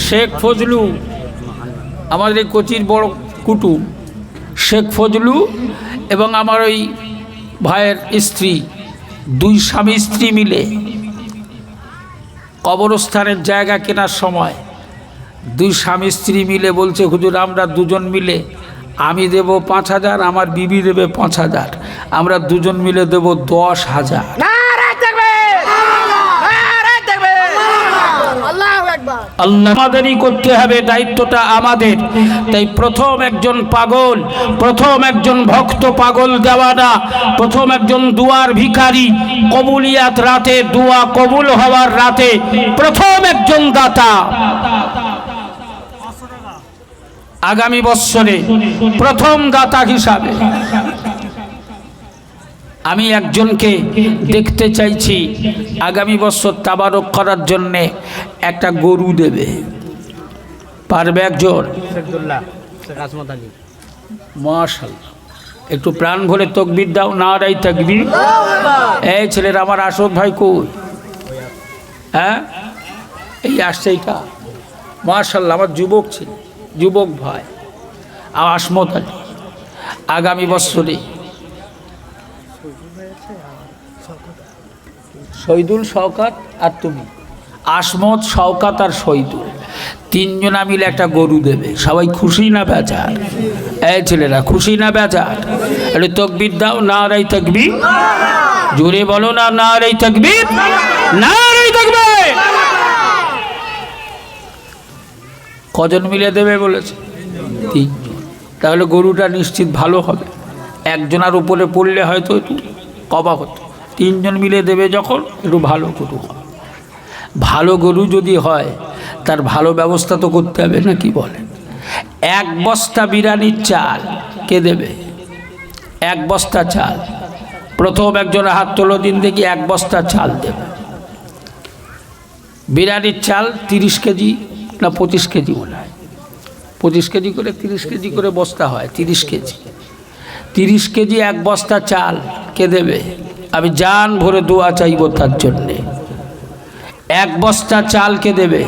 শেখ ফজলু আমাদের এই কোচির বড় কুটুম, শেখ ফজলু এবং আমার ওই ভাইয়ের স্ত্রী, দুই স্বামী স্ত্রী মিলে কবরস্থানের জায়গা কেনার সময় দুই স্বামী স্ত্রী মিলে বলছে, হুজুর আমরা দুজন মিলে, আমি দেব 5,000, আমার বিবি দেবে 5,000, আমরা দুজন মিলে দেব 10,000। আল্লাহ আমাদেরই করতে হবে, দায়িত্বটা আমাদের। তাই প্রথম একজন পাগল, প্রথম একজন ভক্ত পাগল দেওয়ানা, প্রথম একজন দুয়ার ভিখারি, কবুলিয়াত রাতে, দোয়া কবুল হওয়ার রাতে প্রথম একজন দাতা, আগামী বৎসরে প্রথম দাতা হিসাবে আমি একজনকে দেখতে চাইছি। আগামী বছর তাবারক করার জন্যে একটা গরু দেবে, পারবে একজন? মাশাআল্লাহ, একটু প্রাণ ভরে তাকবীর দাও, নারায়ে তাকবীর। এই ছেলের আমার আশদ ভাই কই? হ্যাঁ, এই আসছে এইটা। মাশাআল্লাহ, আমার যুবক ছিল, যুবক ভাই আসমত আলী। আগামী বছরে শহীদুল, শওকাত আর তুমি, আসমত, শওকাত আর শহীদুল, তিনজনা মিলে একটা গরু দেবে। সবাই খুশি না বেজার? এই ছেলেরা খুশি না বেজার? একটু তাকবীর দাও, নারায়ে তাকবীর। জোরে বলো না, নারায়ে তাকবীর, নারায়ে তাকবীর। কজন মিলে দেবে বলেছে? তিনজন। তাহলে গরুটা নিশ্চিত ভালো হবে। একজনের উপরে পড়লে হয়তো একটু কবা হতো, তিনজন মিলে দেবে যখন, একটু ভালো গরু হবে। ভালো গরু যদি হয় তার ভালো ব্যবস্থা তো করতে হবে, না কি বলেন? 1 বস্তা বিরিয়ানির চাল কে দেবে? 1 বস্তা চাল, প্রথম একজনের হাত তোলো দিন দেখি, 1 বস্তা চাল দেবে। বিরিয়ানির চাল 30 কেজি না 25 কেজি মনে হয়, 25 কেজি করে, 30 কেজি করে বস্তা হয়, 30 কেজি। 30 কেজি 1 বস্তা চাল কে দেবে? আমি জান ভরে দোয়া চাইব তার জন্যে। 1 বস্তা চাল কে দেবে?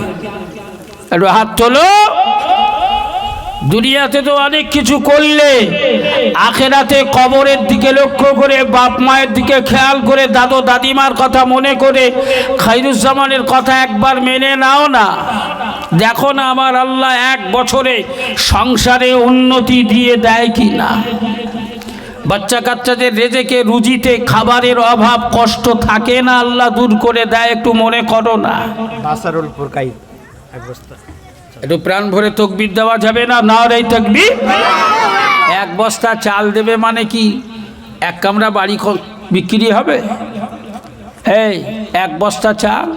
একটু হাত তোলো। দুনিয়াতে তো অনেক কিছু করলে, আখেরাতে কবরের দিকে লক্ষ্য করে, বাপ মায়ের দিকে খেয়াল করে, দাদু দাদিমার কথা মনে করে, খায়রুজ্জামানের কথা একবার মেনে নাও না। দেখো না আমার আল্লাহ 1 বছরে সংসারে উন্নতি দিয়ে দেয় কি না। বাচ্চা কাচ্চাদের রেজেকে, রুজিতে খাবারের অভাব কষ্ট থাকে না, আল্লাহ দূর করে দেয়, একটু মনে করো না। একটু প্রাণ ভরে তাকবীর দেওয়া যাবে না? নারায়ে তাকবীর। 1 বস্তা চাল দেবে মানে কি 1 কামরা বাড়ি বিক্রি হবে? এই 1 বস্তা চাল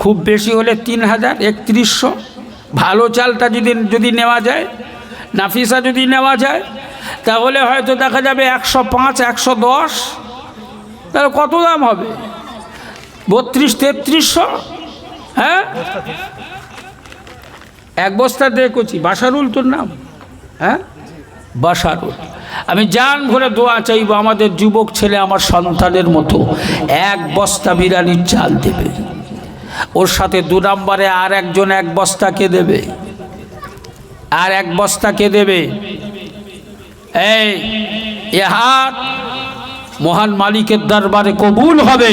খুব বেশি হলে 3,000, 3100। ভালো চালটা যদি নেওয়া যায়, নাফিসা যদি নেওয়া যায়, তাহলে হয়তো দেখা যাবে 105, 110। তাহলে কত দাম হবে? 32-3300। হ্যাঁ, 1 বস্তা দেখছি। বাসারুল তোর নাম? হ্যাঁ, বাসারুল। আমি জান ভরে দোয়া চাইব আমাদের যুবক ছেলে আমার সন্তানের মতো 1 বস্তা বিরিয়ানির চাল দেবে। ওর সাথে 2 নম্বরে আর একজন 1 বস্তা কে দেবে? আর 1 বস্তা কে দেবে? এই হাত মহান মালিকের দরবারে কবুল হবে।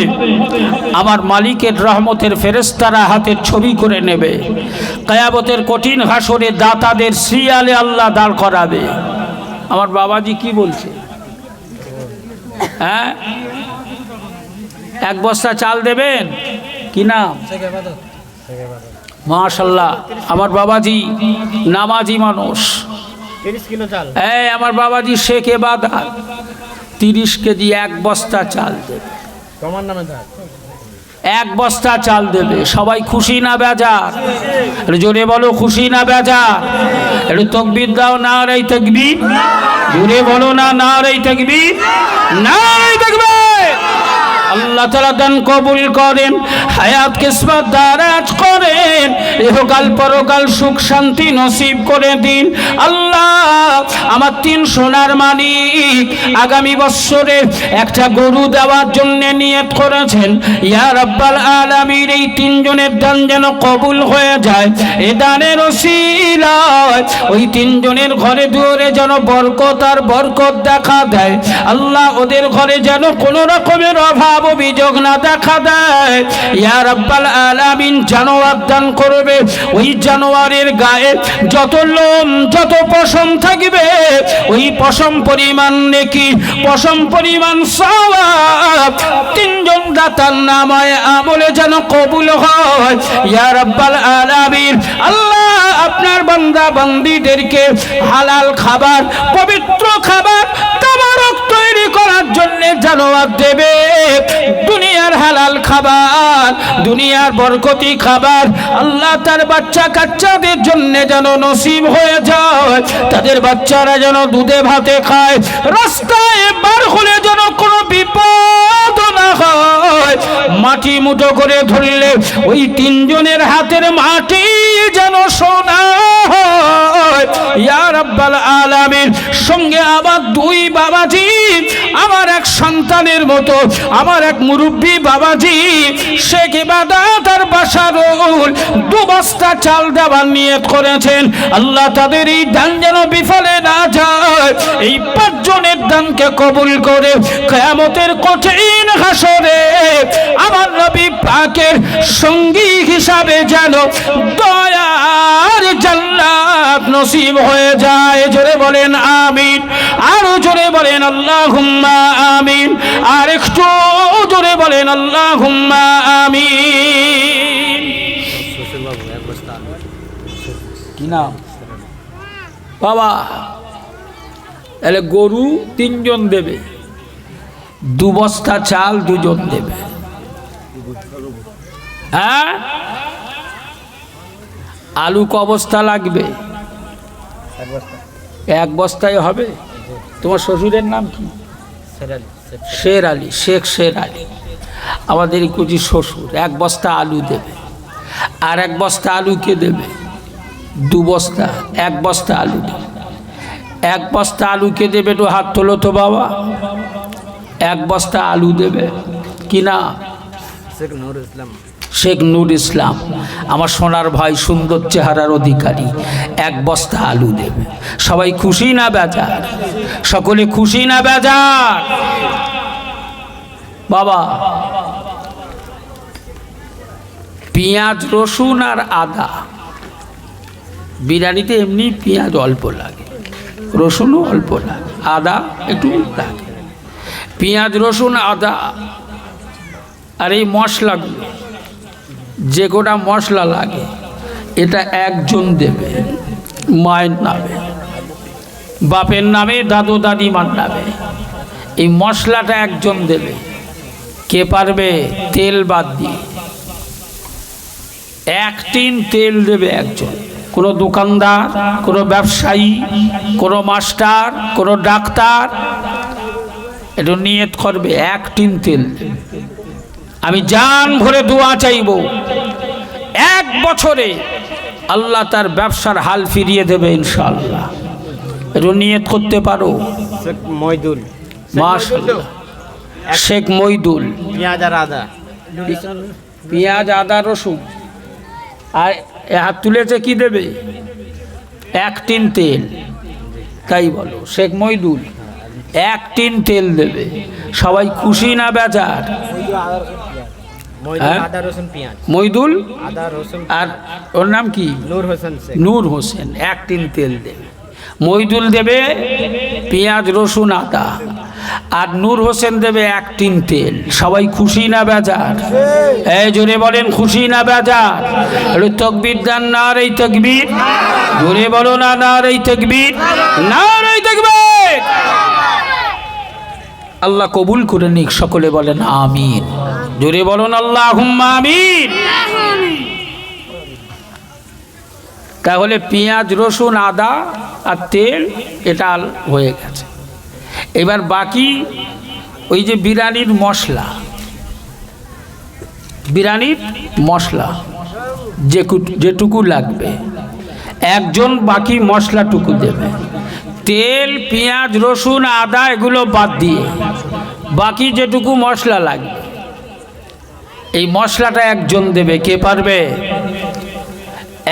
আমার মালিকের রহমতের ফেরেশতারা হাতের ছবি করে নেবে। কিয়ামতের কঠিন হাসরে দাতাদের সিরিয়ালে আল্লাহ দাঁড় করাবে। আমার বাবাজি কি বলছে? হ্যাঁ, 1 বস্তা চাল দেবেন? কি নাম? মাশাআল্লাহ, আমার বাবাজি নামাজি মানুষ। 30 কিলো চাল। এই আমার বাবাজি শেখ এবাদত 30 কেজি 1 বস্তা চাল দেবে। তোমার নামে দাও। 1 বস্তা চাল দেবে। সবাই খুশি না বেজার? জোরে বলো, খুশি না বেজার? একটু তাকবীর দাও, নারায়ে তাকবীর। জোরে বলো না, নারায়ে তাকবীর, নারায়ে তাকবীর। আল্লাহ তাআলা দান কবুল করেন, হায়াত কিসমত দারাজ করেন। ইহকাল পরকাল সুখ শান্তি নসিব করে দিন আল্লাহ। আমার 3 সোনার মালিক আগামী বছরে একটা গরু দেওয়ার জন্য নিয়ত করেছেন। ইয়া রাব্বাল আলামিন, এই 3 জনের দান যেন কবুল হয়ে যায়। এ দানের ওসিলায় ওই 3 জনের ঘরে দুয়ারে যেন বরকত আর বরকত দেখা দেয় আল্লাহ। ওদের ঘরে যেন কোনো রকমের অভাব অভিযোগ না দেখা দেয়। ইয়া রাব্বাল আলামিন, জানোয়ার দান করবে, ওই জানোয়ারের গায়ে যত লোম যত পশম থাকবে ওই পশম পরিমাণ নেকি, পশম পরিমাণ সওয়াব 3 জন দাতার নামায় আমলে যেন কবুল হয়। ইয়া রাব্বাল আলামিন, আল্লাহ আপনার বান্দা বান্দীদেরকে হালাল খাবার, পবিত্র খাবার, তাবারক তৈরি করার জন্য জানোয়ার দেবে। দুনিয়ার হালাল খাবার, দুনিয়ার বরকতি খাবার আল্লাহ তার বাচ্চা কাচ্চাদের জন্য যেন নসিব হয়ে যায়। তাদের বাচ্চারা যেন দুধে ভাতে খায়, রাস্তায় বার হলে যেন কোনো বিপদ না হয়। মাটি মুঠো করে ধরলে ওই 3 জনের হাতের মাটি যেন সোনা হয়। ইয়া রাব্বাল আলামিন, সঙ্গে আমার 2 বাবাজি, আমার এক সন্তানের মতো আমার এক মুরব্বী বাবাজি শেখ ইবাদত আর বাশারুল 2 বস্তা চাল দেওয়ার নিয়ত করেছেন আল্লাহ। তাদের এই দান যেন বিফলে না যায়। এই 5 জনের দানকে কবুল করে কিয়ামতের কঠিন হাসরে আমার নবী পাকের সঙ্গী হিসাবে যেন দয়ার জান্নাত নসিব হয়ে যায়। জোরে বলেন আমিন, আরো জোরে বলেন আল্লাহুম্মা আমিন, আর একটু জোরে বলেন আল্লাহুম্মা আমিন। কি নাম বাবা? তাহলে গরু 3 জন দেবে, 2 বস্তা চাল 2 জন দেবে। হ্যাঁ, আলু ক বস্তা লাগবে? 1 বস্তায় হবে। তোমার শ্বশুরের নাম কি? শের আলী, শেখ শের আলী। আমাদের কুচি শ্বশুর 1 বস্তা আলু দেবে। আর 1 বস্তা আলু কে দেবে? 2 বস্তা, 1 বস্তা আলু দেবে। 1 বস্তা আলু কে দেবে? একটু হাত তোলো তো বাবা। 1 বস্তা আলু দেবে। কি না? শেখ নূর ইসলাম। শেখ নূর ইসলাম, আমার সোনার ভাই, সুন্দর চেহারার অধিকারী, 1 বস্তা আলু দেবে। সবাই খুশি না বেজার? সকলে খুশি না বেজার? বাবা, পেঁয়াজ রসুন আর আদা, বিরিয়ানিতে এমনি পেঁয়াজ অল্প লাগে, রসুনও অল্প লাগে, আদা একটু লাগে। পেঁয়াজ রসুন আদা আর এই মশলাগুলো, যে কোটা মশলা লাগে, এটা 1 জন দেবে। মায়ের নামে, বাপের নামে, দাদু দাদিমার নামে। এই মশলাটা 1 জন দেবে। কে পারবে? তেল বাদ দিয়ে 1 টিন তেল দেবে 1 জন। কোনো দোকানদার, কোনো ব্যবসায়ী, কোনো মাস্টার, কোনো ডাক্তার একটু নিয়ত করবে 1 টিন তেল দেবে। আমি জান ভরে দোয়া চাইব, 1 বছরে আল্লাহ তার ব্যবসার হাল ফিরিয়ে দেবে ইনশাআল্লাহ। একটু নিয়ত করতে পারো? শেখ মইদুল। মাশাআল্লাহ, শেখ মইদুল। পেঁয়াজ আর আদা, পেঁয়াজ আদা রসুন। আর হাত তুলেছে কি দেবে? 1 টিন তেল। তাই বলো, শেখ মইদুল 1 টিন তেল দেবে। সবাই খুশি না বেজার? আদা রসুন পেঁয়াজ। মইদুল আদা রসুন। আর ওর নাম কি? নূর হোসেন শেখ। নূর হোসেন 1 টিন তেল দেবে। মইদুল দেবে পেঁয়াজ রসুন আদা, আর নূর হোসেন দেবে 1 টিন তেল। সবাই খুশি না বেজার? এই জোরে বলেন খুশি না বেজার? একটু তাকবীর দেন, নারে তাকবীর। জোরে বলো না, নারে তাকবীর, নারে তাকবীর। আল্লাহ কবুল করে নিক, সকলে বলেন আমিন। জোরে বলুন আল্লাহুম্মা আমিন। তাহলে পেঁয়াজ রসুন আদা আর তেল এটা হয়ে গেছে। এবার বাকি ওই যে বিরিয়ানির মশলা, বিরিয়ানির মশলা যেটুকু লাগবে, একজন বাকি মশলাটুকু দেবে। তেল, পেঁয়াজ, রসুন, আদা এগুলো বাদ দিয়ে বাকি যেটুকু মশলা লাগবে এই মশলাটা একজন দেবে। কে পারবে?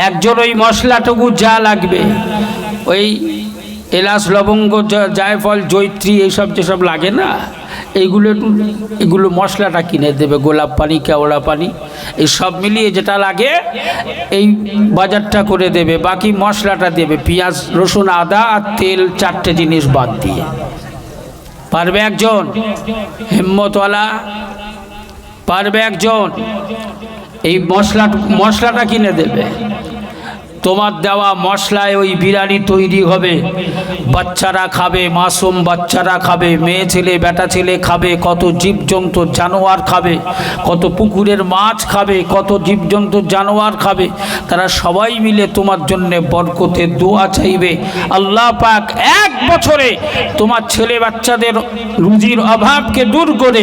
একজন ওই মশলাটুকু যা লাগবে, ওই এলাচ, লবঙ্গ, জায়ফল, জয়ত্রী এইসব যেসব লাগে না, এগুলো মশলাটা কিনে দেবে। গোলাপ পানি, কেওড়া পানি, এই সব মিলিয়ে যেটা লাগে এই বাজারটা করে দেবে। বাকি মশলাটা দেবে পেঁয়াজ, রসুন, আদা আর তেল, 4টে জিনিস বাদ দিয়ে। পারবে একজন? হিম্মতওয়ালা পারবে একজন? এই মশলাটা কিনে দেবে। তোমার দেওয়া মশলায় ওই বিরিয়ানি তৈরি হবে, বাচ্চারা খাবে, মাসুম বাচ্চারা খাবে, মেয়ে ছেলে বেটা ছেলে খাবে, কত জীবজন্তু জানোয়ার খাবে, কত পুকুরের মাছ খাবে, কত জীবজন্তু জানোয়ার খাবে। তারা সবাই মিলে তোমার জন্য বরকতে দোয়া চাইবে। আল্লাহ পাক 1 বছরে তোমার ছেলে বাচ্চাদের রুজির অভাবকে দূর করে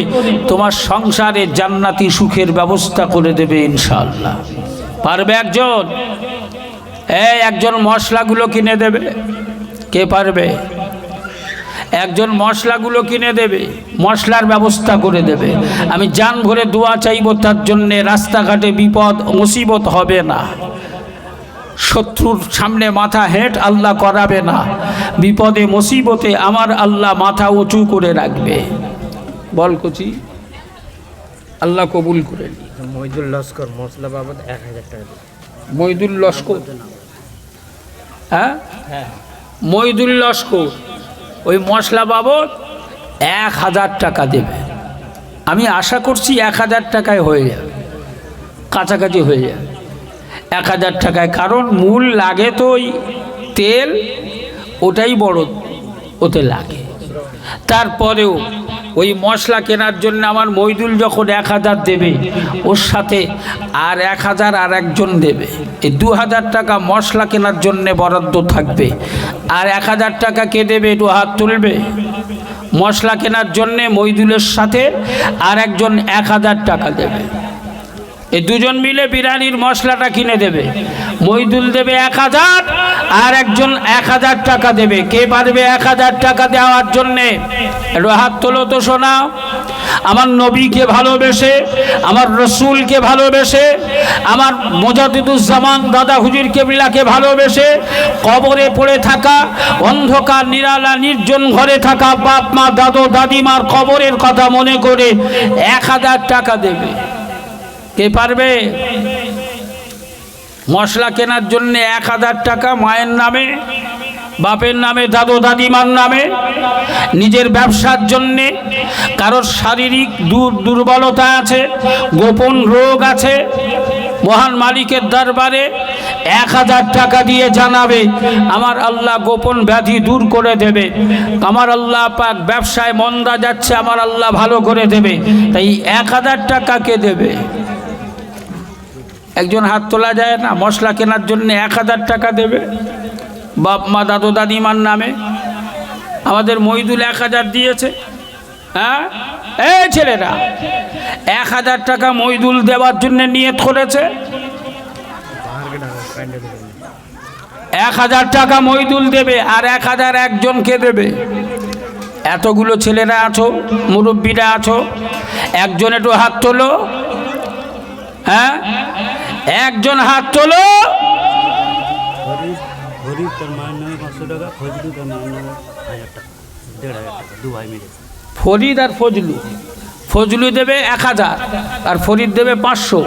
তোমার সংসারে জান্নাতি সুখের ব্যবস্থা করে দেবে ইনশাআল্লাহ। পারবে একজন? একজন মশলাগুলো কিনে দেবে। কে পারবে? একজন মশলাগুলো কিনে দেবে, মশলার ব্যবস্থা করে দেবে। আমি জান ভরে দোয়া চাইব তার জন্যে। রাস্তাঘাটে বিপদ মুসিবত হবে না, শত্রুর সামনে মাথা হেঁট আল্লাহ করাবে না, বিপদে মুসিবতে আমার আল্লাহ মাথা উঁচু করে রাখবে। বল কচি, আল্লাহ কবুল করে নি। মইদুল লস্কর মশলা বাবদ 1000 টাকা দেবে। মইদুল লস্কর? হ্যাঁ, মইদুল লস্কর ওই মশলা বাবদ 1000 টাকা দেবে। আমি আশা করছি 1000 টাকায় হয়ে যাবে, কাছাকাছি হয়ে যাবে 1000 টাকায়। কারণ মূল লাগে তো ওই তেল, ওটাই বড় ওতে লাগে। তারপরেও ওই মশলা কেনার জন্য আমার মইদুল যখন 1000 দেবে, ওর সাথে আর 1000 আর একজন দেবে। এই 2000 টাকা মশলা কেনার জন্য বরাদ্দ থাকবে। আর 1000 টাকা কে দেবে? একটু হাত তুলবে। মশলা কেনার জন্যে মইদুলের সাথে আর একজন 1000 টাকা দেবে। এই দুজন মিলে বিরিয়ানির মশলাটা কিনে দেবে। মইদুল দেবে 1000 আর একজন 1000 টাকা দেবে। কে পারবে 1000 টাকা দেওয়ার জন্যে? একটু হাত তোলো তো শোনা। আমার নবীকে ভালোবেসে, আমার রসুলকে ভালোবেসে, আমার মুজাদ্দিদুজ্জামান দাদা হুজুর কেবলাকে ভালোবেসে, কবরে পড়ে থাকা, অন্ধকার নিরালা নির্জন ঘরে থাকা বাপ মা দাদু দাদিমার কবরের কথা মনে করে 1000 টাকা দেবে। কে পারবে? মশলা কেনার জন্য 1000 টাকা মায়ের নামে, বাপের নামে, দাদু দাদিমার নামে, নিজের ব্যবসার জন্যে, কারোর শারীরিক দুর্বলতা আছে, গোপন রোগ আছে, মহান মালিকের দরবারে 1000 টাকা দিয়ে জানাবে, আমার আল্লাহ গোপন ব্যাধি দূর করে দেবে। আমার আল্লাহ পাক ব্যবসায় মন্দা যাচ্ছে, আমার আল্লাহ ভালো করে দেবে। তাই 1000 টাকা কে দেবে? একজন হাত তোলা যায় না? মশলা কেনার জন্য 1000 টাকা দেবে বাপ মা দাদু দাদিমার নামে। আমাদের মইদুল 1000 দিয়েছে। হ্যাঁ, এই ছেলেরা 1000 টাকা মইদুল দেওয়ার জন্য নিয়ত করেছে। 1000 টাকা মইদুল দেবে আর 1000 একজনকে দেবে। এতগুলো ছেলেরা আছো, মুরব্বীরা আছো, একজন একটু হাত তোলো। হ্যাঁ, একজন হাত তোলো। ফরিদ আর ফজলু, ফজলু দেবে 1000 আর ফরিদ দেবে 500।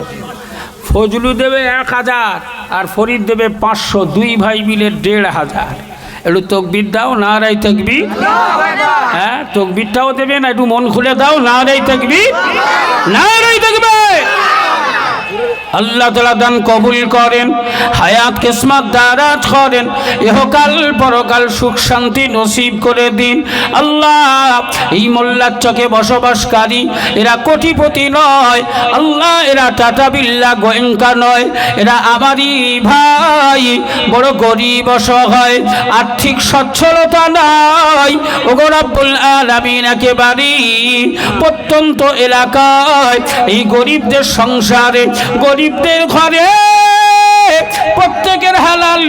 ফজলু দেবে 1000 আর ফরিদ দেবে 500, 2 ভাই মিলে 1500। একটু তকবীর দাও, নারায়ে তাকবীর। হ্যাঁ, তকবীরটাও দেবে না? একটু মন খুলে দাও, নারায়ে তাকবীর, নারায়ে তাকবীর। আল্লাহ তাআলা দান কবুল করেন, হায়াত কিসমত দারাজ করেন, ইহকাল পরকাল সুখ শান্তি নসিব করে দিন। আল্লাহ এই মোল্লার চকে বসবাসকারী এরা কোটিপতি নয়, আল্লাহ এরা টাটা বিল্লা গোয়েঙ্কা নয়, এরা আমারই ভাই, বড় গরিব অসহায়, আর্থিক সচ্ছলতা নাই। ওগো রব্বুল আলামিন, একেবারে প্রত্যন্ত এলাকায় এই গরিবদের সংসারে, গরিবদের ঘরে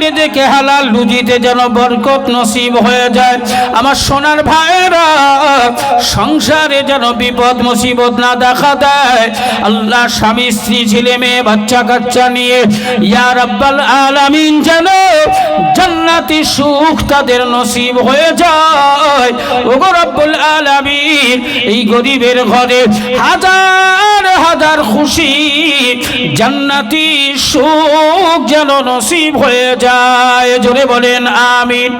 নিজেকে হালাল রুজিতে যেন বরকত নসিব হয়ে যায়। আমার সোনার ভাইয়েরা, সংসারে যেন বিপদ মুসিবত না দেখা দেয়। আল্লাহ স্বামী স্ত্রী ছেলে মেয়ে বাচ্চা কাচ্চা নিয়ে ইয়া রাব্বাল আলামিন যেন জান্নাতি সুখ তাদের নসিব হয়ে যায়। ওগো রব্বুল আলামিন, এই গরিবের ঘরে হাজার হাজার খুশি জান্নাতি সুখ যেন নসিব হয়ে যায়। জোরে বলেন আমিন,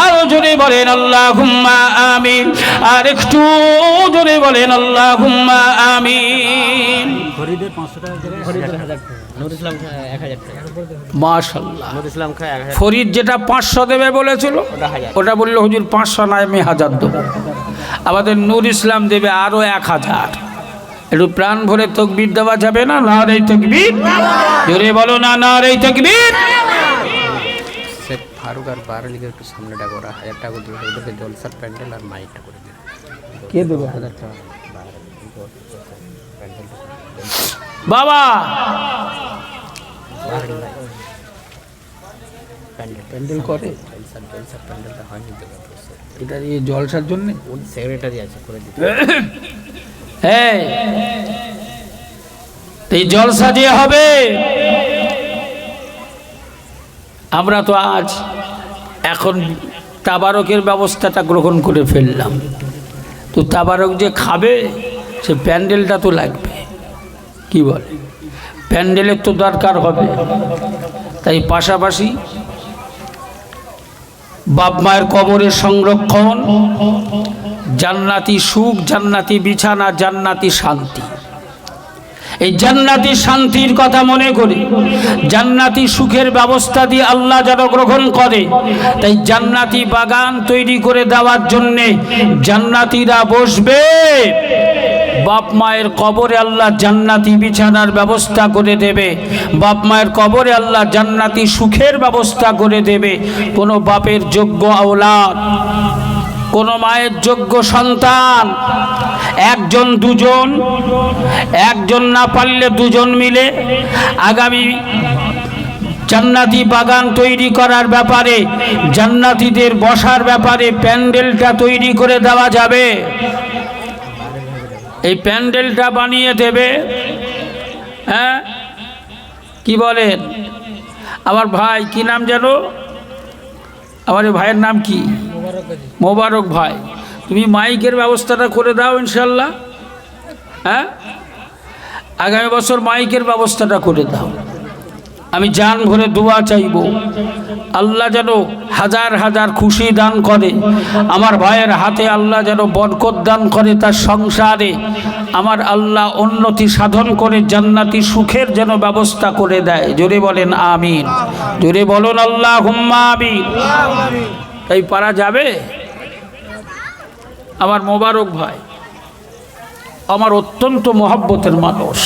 আরো জোরে বলেন আল্লাহুম্মা আমিন, আর একটু জোরে বলেন আল্লাহুম্মা আমিন। ফরিদের 500 টাকা করে, ফরিদের 1000 টাকা, নুর ইসলাম 1000 টাকা, মাশাআল্লাহ। নুর ইসলাম খায় 1000, ফরিদ যেটা 500 দেবে বলেছিল ওটা বললো হুজুর 500 নয়, আমি 1000 দেবো। আমাদের নূর ইসলাম দেবে আরো 1000। একটু প্রাণ ভরে তাকবীর দেওয়া যাবে না? নারে তাকবীর, জোরে বলো না নারে তাকবীর। শেখ ফারুক আর বারালিকে একটু সামনে ডাকো, ওরা 1000 টাকা করে দেবে, ওদেরকে জলসার প্যান্ডেল আর মাইকটা করে দেবে। কে দেবে 1000 টাকা বাবা? প্যান্ডেল করে, জলসার প্যান্ডেলটা হয়নি দেবে, এটা এই জলসার জন্য ওই সেক্রেটারি আছে করে দিতে। হ্যাঁ, এই জলসা যে হবে, আমরা তো আজ এখন তাবারকের ব্যবস্থাটা গ্রহণ করে ফেললাম, তো তাবারক যে খাবে সে প্যান্ডেলটা তো লাগবে, কি বলে? প্যান্ডেলের তো দরকার হবে। তাই পাশাপাশি বাপ মায়ের কবরের সংরক্ষণ, জান্নাতি সুখ, জান্নাতি বিছানা, জান্নাতি শান্তি, এই জান্নাতি শান্তির কথা মনে করে জান্নাতি সুখের ব্যবস্থা দিয়ে আল্লাহ যেন গ্রহণ করে। তাই জান্নাতি বাগান তৈরি করে দেওয়ার জন্যে জান্নাতিরা বসবে, বাপ মায়ের কবরে আল্লাহ জান্নাতি বিছানার ব্যবস্থা করে দেবে, বাপ মায়ের কবরে আল্লাহ জান্নাতি সুখের ব্যবস্থা করে দেবে। কোনো বাপের যোগ্য আওলাদ, কোনো মায়ের যোগ্য সন্তান, একজন দুজন, একজন না পারলে দুজন মিলে আগামী জান্নাতি বাগান তৈরি করার ব্যাপারে, জান্নাতীদের বসার ব্যাপারে প্যান্ডেলটা তৈরি করে দেওয়া যাবে। এই প্যান্ডেলটা বানিয়ে দেবে, হ্যাঁ কি বলেন? আমার ভাই কি নাম যেন, আমার এই ভাইয়ের নাম কি? মোবারক ভাই, তুমি মাইকের ব্যবস্থাটা করে দাও ইনশাল্লাহ। হ্যাঁ, আগামী বছর মাইকের ব্যবস্থাটা করে দাও। আমি জান ভরে দোয়া চাইব, আল্লাহ যেন হাজার হাজার খুশি দান করে, আমার ভাইয়ের হাতে আল্লাহ যেন বরকত দান করে, তার সংসারে আমার আল্লাহ উন্নতি সাধন করে জান্নাতি সুখের যেন ব্যবস্থা করে দেয়। জোরে বলেন আমিন, জোরে বলুন আল্লাহুম্মা আমিন। তাই পারা যাবে? আমার মোবারক ভাই আমার অত্যন্ত মহব্বতের মানুষ,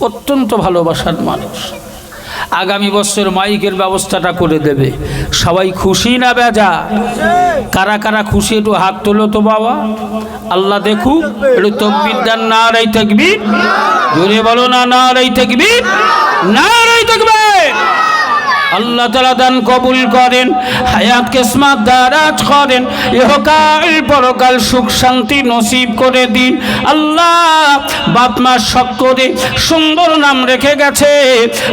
অত্যন্ত ভালোবাসার মানুষ, আগামী বছর মাইকের ব্যবস্থাটা করে দেবে। সবাই খুশি না বেজা? কারা কারা খুশি একটু হাত তোলো তো বাবা, আল্লাহ দেখুক। একটু তাকবীর দেন, নারে তাকবীর, জোরে বলো না নারে তাকবীর, নারে তাকবীর। আল্লাহ তাআলা দান কবুল করেন, হায়াত কিসমত দারাজ করেন, ইহকাল পরকাল সুখ শান্তি নসিব করে দিন। আল্লাহ বাপ মা শখ করে সুন্দর নাম রেখে গেছে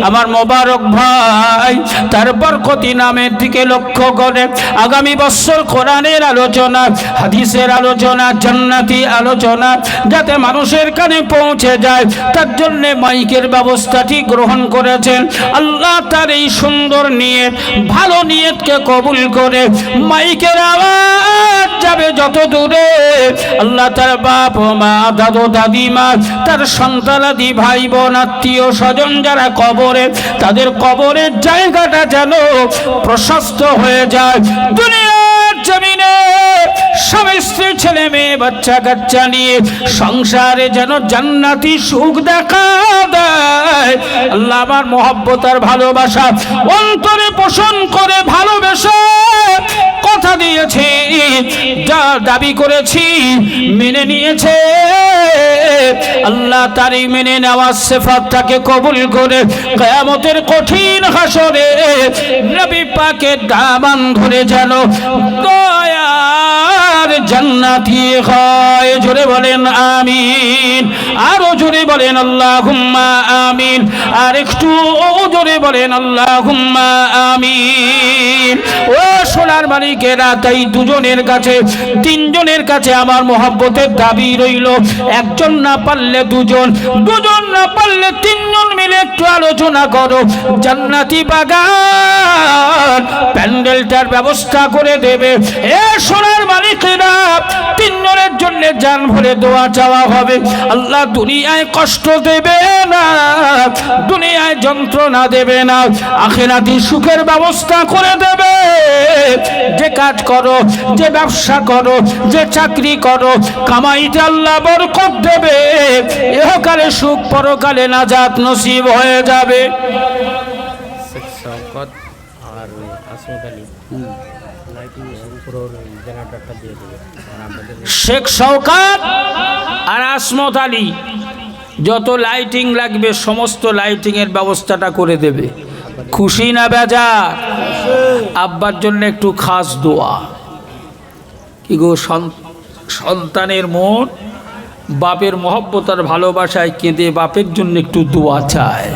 আমার মোবারক ভাই, তার বরকতি নামের দিকে লক্ষ্য করে আগামী বছর কোরআনের আলোচনা, হাদিসের আলোচনা, জান্নাতি আলোচনা যাতে মানুষের কানে পৌঁছে যায়, তার জন্য মাইকের ব্যবস্থাটি গ্রহণ করেছেন। আল্লাহ তার এই সুন্দর নিয়ত, ভালো নিয়তকে কবুল করে মাইকের আওয়াজ যাবে যত দূরে, আল্লাহ তার বাপ মা, দাদু দাদিমা, তার সন্তানাদি ভাই বোন আত্মীয় স্বজন যারা কবরে, তাদের কবরের জায়গাটা যেন প্রশস্ত হয়ে যায়। দুনিয়ার জমিনে স্বামী স্ত্রী ছেলে মেয়ে বাচ্চা কাচ্চা নিয়ে সংসারে যেন জান্নাতি সুখ দেখা দেয়। আল্লাহ আমার মহব্বত আর ভালোবাসা অন্তরে পোষণ করে ভালোবেসে কথা দিয়েছি, যা দাবি করেছি মেনে নিয়েছে। আল্লাহ তারই মেনে নেওয়ার সিফাতটাকে কবুল করে কিয়ামতের কঠিন হাসরে নবী পাকের দামান ধরে যেন দয়ার জান্নাতি হয়। জোরে বলেন আমিন, আরো জোরে বলেন আল্লাহুম্মা আমিন, আর একটু জোরে বলেন আল্লাহুম্মা আমিন। ও সোনার মালিকেরা, তাই দুজনের কাছে তিনজনের কাছে আমার মহব্বতের দাবি রইল। একজন না পারলে দুজন, দুজন না পারলে তিনজন মিলে একটু আলোচনা করো। জান্নাতি বাগান প্যান্ডেলটার ব্যবস্থা করে দেবে। এ সোনার মালিকেরা, তিনজনের জন্য জান ভরে দোয়া চাওয়া হবে। আল্লাহ দুনিয়ায় কষ্ট দেবে না, দুনিয়ায় যন্ত্রণা দেবে না, আখিরাতে সুখের ব্যবস্থা করে দেবে। যে কাজ করো, যে ব্যবসা করো, যে চাকরি করো, কামাইতে আল্লাহ বরকত দেবে। ইহকালে সুখ, পরকালে নাজাত নসিব হয়ে যাবে। শেখ শওকত আর আসমত আলী লাইটিং পুরো জেনারেটরটা দিয়ে দেবে। আর আমাদের শেখ শওকত আর আসমত আলী যত লাইটিং লাগবে সমস্ত লাইটিং এর ব্যবস্থাটা করে দেবে। খুশি না বেজার? আব্বার জন্য একটু খাস দোয়া। কি গো, সন্তানের মন বাপের মহব্বত আর ভালোবাসায় কেঁদে বাপের জন্য একটু দোয়া চায়।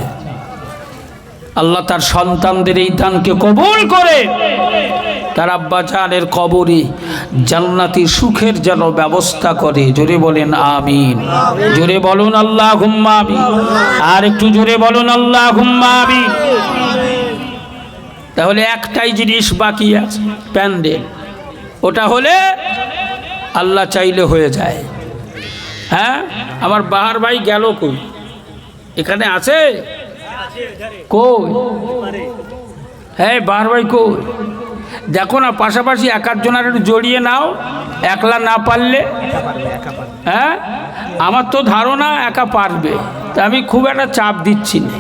আল্লাহ তার সন্তানদের এই দানকে কবুল করে তার আব্বা জানের কবরে জান্নাতি সুখের যেন ব্যবস্থা করে। জোরে বলেন আমিন, জোরে বলুন আল্লাহুম্মা আমিন, আর একটু জোরে বলুন আল্লাহুম্মা আমিন। তাহলে একটাই জিনিস বাকি আছে, প্যান্ডেল। ওটা হলে আল্লাহ চাইলে হয়ে যায়। হ্যাঁ, আমার বাহার ভাই গেল কই? এখানে আছে কই? হ্যাঁ, বাহার ভাই কই? দেখো না, পাশাপাশি এক আধজনের একটু জড়িয়ে নাও, একলা না পারলে। হ্যাঁ, আমার তো ধারণা একা পারবে, তা আমি খুব একটা চাপ দিচ্ছি না।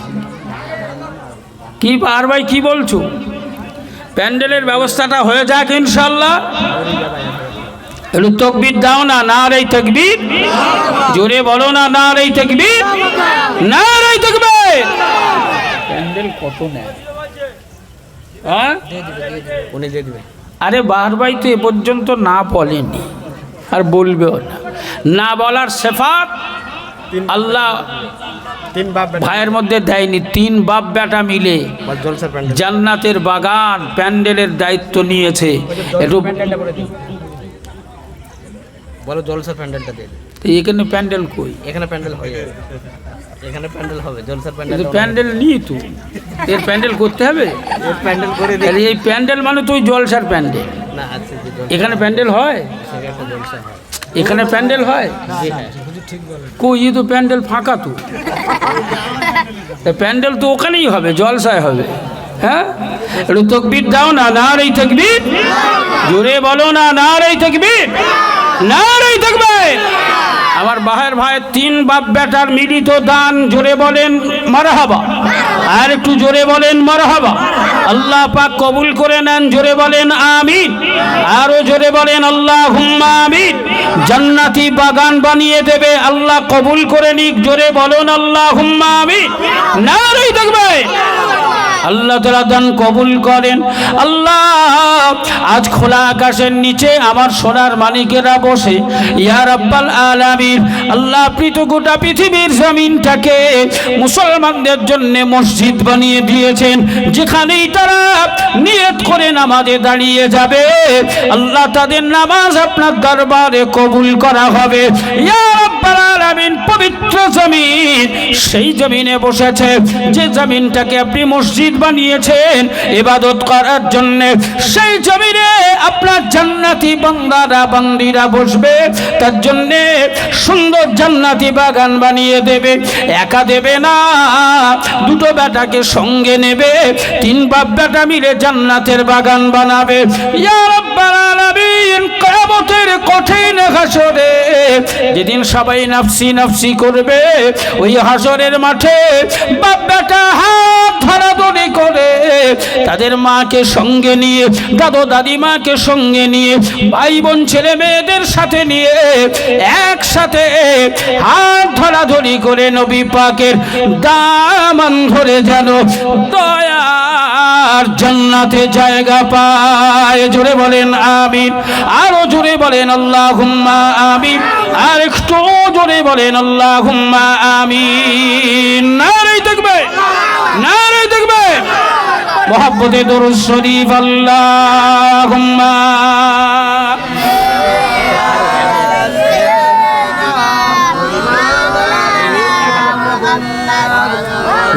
কি বাহার ভাই, কি বলছো? প্যান্ডেলের ব্যবস্থাটা হয়ে যাক ইনশাল্লাহ। একটু তাকবীর দাও না, নারে তাকবীর, জোরে বলো না, নারে তাকবীর, নারে তাকবীর। প্যান্ডেল কত নেয়? হ্যাঁ, উনি দিয়ে দেবে। আরে বাহার ভাই তো এ পর্যন্ত না বলেনি, আর বলবেও না। না বলার সিফাত আল্লাহ তিন বাপ ভাইয়ের মধ্যে দেয়নি। তিন বাপ বেটা মিলে জলসার প্যান্ডেল, জান্নাতের বাগান প্যান্ডেলের দায়িত্ব নিয়েছে। একটু বলো জলসার প্যান্ডেলটা দিয়ে। এখানে প্যান্ডেল কই? এখানে প্যান্ডেল হয়, এখানে প্যান্ডেল হবে, জলসার প্যান্ডেল। কিন্তু প্যান্ডেল নিয়ে তো এর প্যান্ডেল করতে হবে। প্যান্ডেল করে দিই। তাহলে এই প্যান্ডেল মানে তুই জলসার প্যান্ডেল। না আছে যে এখানে প্যান্ডেল হয়, একটা জলসা হয়। এখানে প্যান্ডেল হয়। জি হ্যাঁ, কই? এ তো প্যান্ডেল ফাঁকা তো। তা প্যান্ডেল তো ওখানেই হবে, জলসায় হবে। হ্যাঁ, একটু তাকবীর দাও না, নারে তাকবীর, জোরে বলো না, নারে তাকবীর, নারে তাকবীর। আমার বাহের ভাইয়ের তিন বাপ বেটার মিলিত দান, জোরে বলেন মারহাবা, আর একটু জোরে বলেন মারহাবা। আল্লাহ পাক কবুল করে নেন, জোরে বলেন আমিন, আরো জোরে বলেন আল্লাহুম্মা আমিন। জান্নাতি বাগান বানিয়ে দেবে, আল্লাহ কবুল করে নিক, জোরে বলুন আল্লাহুম্মা আমিন, নারে তাকবীর। আল্লাহ তাআলা দান কবুল করেন। আল্লাহ আজ খোলা আকাশের নিচে আমার সোনার মালিকেরা বসে, ইয়া রাব্বাল আলামিন, আল্লাহ আপনি তো গোটা পৃথিবীর জমিনটাকে মুসলমানদের জন্য মসজিদ বানিয়ে দিয়েছেন। যেখানেই তারা নিয়ত করে নামাজে দাঁড়িয়ে যাবে, আল্লাহ তাদের নামাজ আপনার দরবারে কবুল করা হবে। ইয়া রাব্বাল আলামিন, পবিত্র জমিন, সেই জমিনে বসেছে যে জমিনটাকে আপনি মসজিদ বানিয়েছেন ইবাদত করার জন্য। সেই জমিনে আপনার জান্নাতি বান্দারা বান্দিরা বসবে, তার জন্য সুন্দর জান্নাতি বাগান বানিয়ে দেবে। একা দেবে না, দুটো বেটাকে সঙ্গে নেবে, তিন বাপ বেটা মিলে জান্নাতের বাগান বানাবে। ইয়া রাব্বাল আলামিন, দিন কিয়ামতের কঠিন হাসরে, যেদিন সবাই নাফসি নাফসি করবে, ওই হাসরের মাঠে বাপ বেটা হাত ধরাধরি করে তাদের মাকে সঙ্গে নিয়ে, দাদু দাদিমাকে সঙ্গে নিয়ে, ভাই বোন ছেলে মেয়েদের সাথে নিয়ে একসাথে হাত ধরাধরি করে নবী পাকের দামান ধরে যেন দয়ার জান্নাতে জায়গা পায়। জোরে বলেন আমিন, আরো জোরে বলেন আল্লাহুম্মা আমিন, আর একটু জোরে বলেন আল্লাহুম্মা আমিন। নারে তাকবীর, নারে তাকবীর, মুহাব্বতে দরুদ শরীফ আল্লাহুম্মা।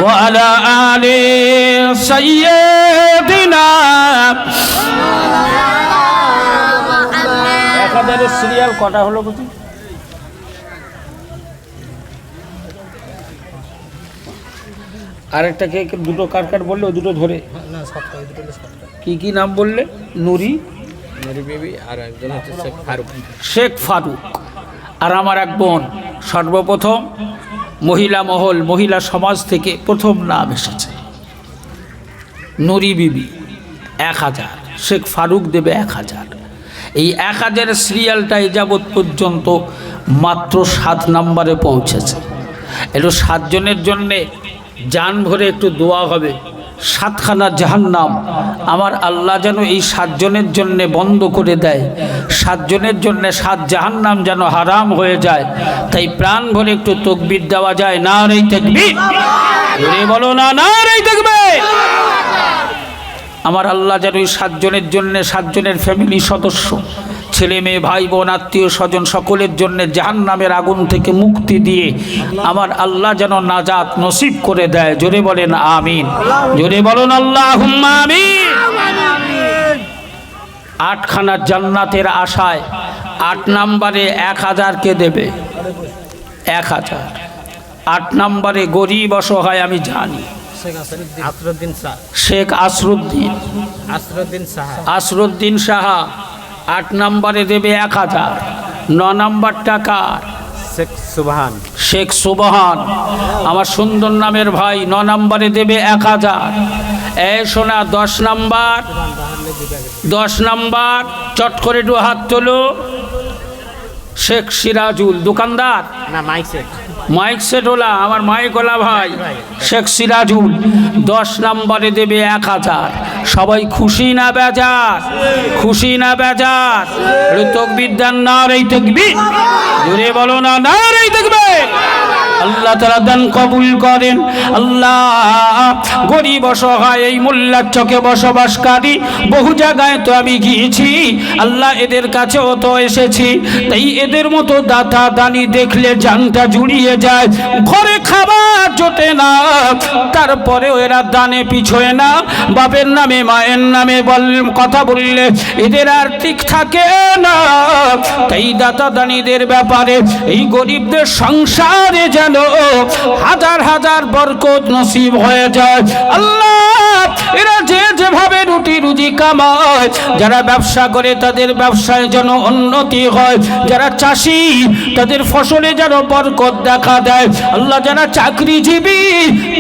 وعلى آل سيدنا একাধারে সিরিয়াল কটা হলো বুঝি? আরেকটা কে দুটো কার কার বললে, দুটো ধরে কি কি নাম বললে? নুরি বিবি আর একজন হচ্ছে শেখ ফারুক। শেখ ফারুক আর আমার এক বোন। সর্বপ্রথম মহিলা মহল, মহিলা সমাজ থেকে প্রথম নাম এসেছে নুরি বিবি 1000, শেখ ফারুক দেবে 1000। এই 1000 সিরিয়ালটা এ যাবৎ পর্যন্ত মাত্র 7 নম্বরে পৌঁছেছে। একটু 7 জনের জন্যে জান ভরে একটু দোয়া হবে। 7খানা জাহান্নাম আমার আল্লাহ যেন এই 7 জনের জন্যে বন্ধ করে দেয়, 7 জনের জন্যে 7 জাহান্নাম যেন হারাম হয়ে যায়। তাই প্রাণ ভরে একটু তাকবীর দেওয়া যায়। নারে তাকবীর, জোরে বলো না, নারে তাকবীর। আমার আল্লাহ যেন এই 7 জনের জন্যে, 7 জনের ফ্যামিলি সদস্য, ছেলে মেয়ে ভাই বোন আত্মীয় স্বজন সকলের জন্য জাহান্নামের আগুন থেকে মুক্তি দিয়ে আমার আল্লাহ যেন নাজাত নসিব করে দেয়। জোরে বলেন আমিন, জোরে বলুন আল্লাহুম্মা আমিন। 8খানা জান্নাতের আশায় 8 নম্বরে 1000 কে দেবে 1000। 8 নম্বরে গরিব অসহায় আমি জানি, শেখ আসরুদ্দিন সাহা 8 নম্বরে দেবে 1000। 9 নম্বর টাকা শেখ সুবহান আমার সুন্দর নামের ভাই 9 নম্বরে দেবে 1000। এই শোনা 10 নম্বর চট করে একটু হাত তোলো। শেখ সিরাজুল দোকানদার না, মাইক সেট ওলা, আমার মাইক ওলা ভাই শেখ সিরাজুল 10 নম্বরে দেবে 1000। সবাই খুশি না বেজার? খুশি না বেজার? তাকবীর দেন, নারে তাকবীর, জোরে বলো না, নারে তাকবীর। আল্লাহ তাআলা দান কবুল করেন। আল্লাহ গরিব অসহায় এই মোল্লার চকে বসবাসকারী বহু জায়গায় তো আমি গিয়েছি, আল্লাহ এদের কাছেও তো এসেছি। তাই এদের মতো দাতা দানি দেখলে জানটা জুড়িয়ে যায়। ঘরে খাবার জোটে না, তারপরেও এরা দানে পিছোয় না। বাপের নামে মায়ের নামে কথা বললে এদের আর ঠিক থাকে না। তাই দাতা দানিদের ব্যাপারে এই গরিবদের সংসারে যেন হাজার হাজার বরকত নসিব হয়ে যায়। আল্লাহ এরা যেভাবে রুটি রুজি কামায়, যারা ব্যবসা করে তাদের ব্যবসায় যেন উন্নতি হয়, যারা চাষি তাদের ফসলে যেন বরকত দেখা দেয়। আল্লাহ যারা চাকরিজীবী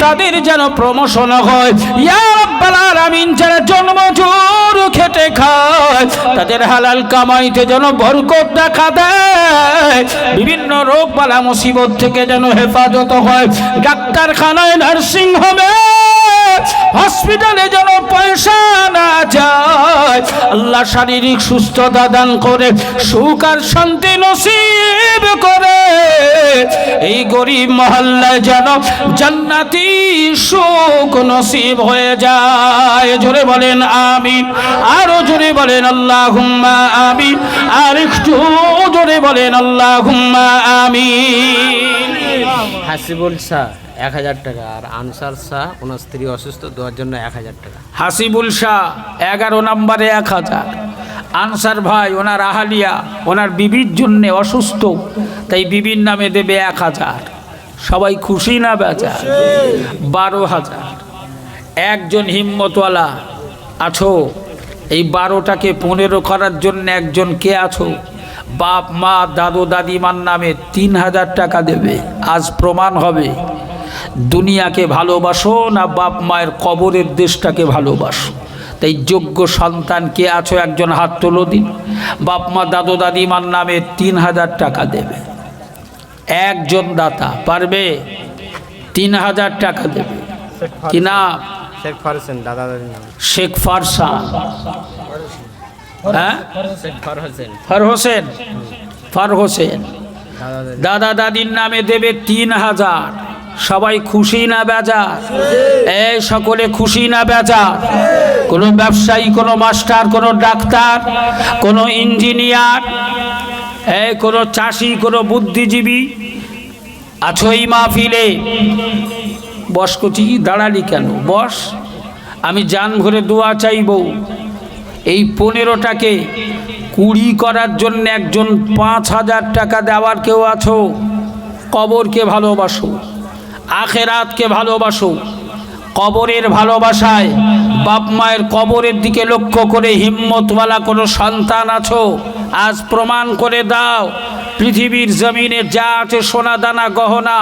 তাদের যেন প্রমোশন হয়। ইয়া রাব্বাল আলামিন যারা জন্মজোর খেটে খায় তাদের হালাল কামাইতে যেন বরকত দেখা দেয়। বিভিন্ন রোগ বালা মুসিবত থেকে যেন হেফাজত হয়। ডাক্তারখানায়, নার্সিং হোমে, হসপিটালে যেন পয়সা না যায়। আল্লাহ শারীরিক সুস্থতা দান করে সুখ আর শান্তি নসিব করে এই গরিব মহল্লায় যেন জান্নাতি সুখ নসিব হয়ে যায়। জোরে বলেন আমিন, আরো জোরে বলেন আল্লাহুম্মা আমিন, আর একটু জোরে বলেন আল্লাহুম্মা আমিন। হাসিবুল শাহ 1000 টাকা আর আনসার শাহ ওনার স্ত্রী অসুস্থ, দেওয়ার জন্য 1000 টাকা। হাসিবুল শাহ 11 নম্বরে 1000। আনসার ভাই ওনার আহালিয়া ওনার বিবির জন্যে অসুস্থ, তাই বিবির নামে দেবে 1000। সবাই খুশি না বেজার? 12,000। একজন হিম্মতওয়ালা আছো এই 12টাকে 15 করার জন্য একজন কে আছো? বাপ মা দাদু দাদিমার নামে 3000 টাকা দেবে। আজ প্রমাণ হবে দুনিয়াকে ভালোবাসো না বাপ মায়ের কবরের দেশটাকে ভালোবাসো। তাই যোগ্য সন্তান কে আছো একজন হাত তোলো দিন। বাপ মা দাদু দাদিমার নামে 3000 টাকা দেবে। একজন দাতা পারবে? 3000 টাকা দেবে। কি নাম? শেখ ফারহসেন, দাদা দাদির নাম শেখ ফারসান। হ্যাঁ, শেখ ফারহসেন। ফারহসেন, ফারহসেন দাদা দাদি দাদা দাদির নামে দেবে 3000। সবাই খুশি না বেজার? এই সকলে খুশি না বেজার? কোনো ব্যবসায়ী, কোনো মাস্টার, কোনো ডাক্তার, কোনো ইঞ্জিনিয়ার, এই কোনো চাষি, কোনো বুদ্ধিজীবী আছো এই মাহফিলে? বস কচি, দাঁড়ালি কেন? বস। আমি জান ভরে দোয়া চাইব। এই 15টাকে 20 করার জন্য একজন 5000 টাকা দেওয়ার কেউ আছো? কবরকে ভালোবাসো, আখেরাতকে ভালোবাসো। কবরের ভালোবাসায় বাপ মায়ের কবরের দিকে লক্ষ্য করে হিম্মতওয়ালা কোনো সন্তান আছো? আজ প্রমাণ করে দাও। পৃথিবীর জমিনে যা আছে সোনা দানা গহনা,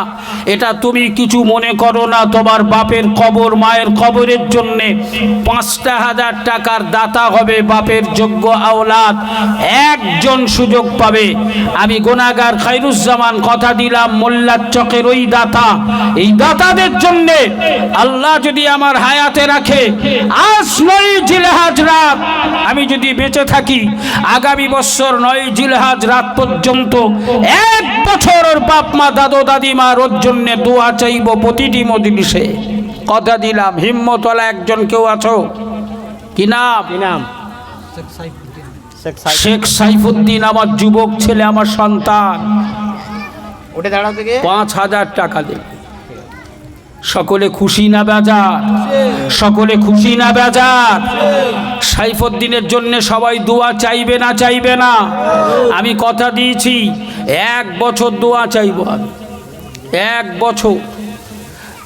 এটা তুমি কিছু মনে করো না। তোমার বাপের কবর, মায়ের কবরের জন্যে 5000 টাকার দাতা হবে বাপের যোগ্য আওলাদ। একজন সুযোগ পাবে। আমি গুনাহগার খায়রুজ্জামান কথা দিলাম, মোল্লার চকের ওই দাতা, এই দাতাদের জন্যে আল্লাহ যদি আমার হায়াতে রাখে, আজ 9 জিলহজ রাত, আমি যদি বেঁচে থাকি, আগামী বছর 9 জিলহজ রাত পর্যন্ত 1 বছর ওর বাপ মা দাদু দাদিমার ওর জন্য দোয়া চাইব প্রতিটি মজলিসে। কথা দিলাম। হিম্মতওয়ালা একজন কেউ আছো? কি নাম? কি নাম? শেখ সাইফুদ্দিন আমার যুবক ছেলে, আমার সন্তান। ওটা দাঁড়াও থেকে 5000 টাকা দেবে। সকলে খুশি না বেজার? সকলে খুশি না বেজার? সাইফুদ্দিনের জন্য সবাই দোয়া চাইবে না চাইবে না? আমি কথা দিয়েছি 1 বছর দোয়া চাইব আমি, 1 বছর।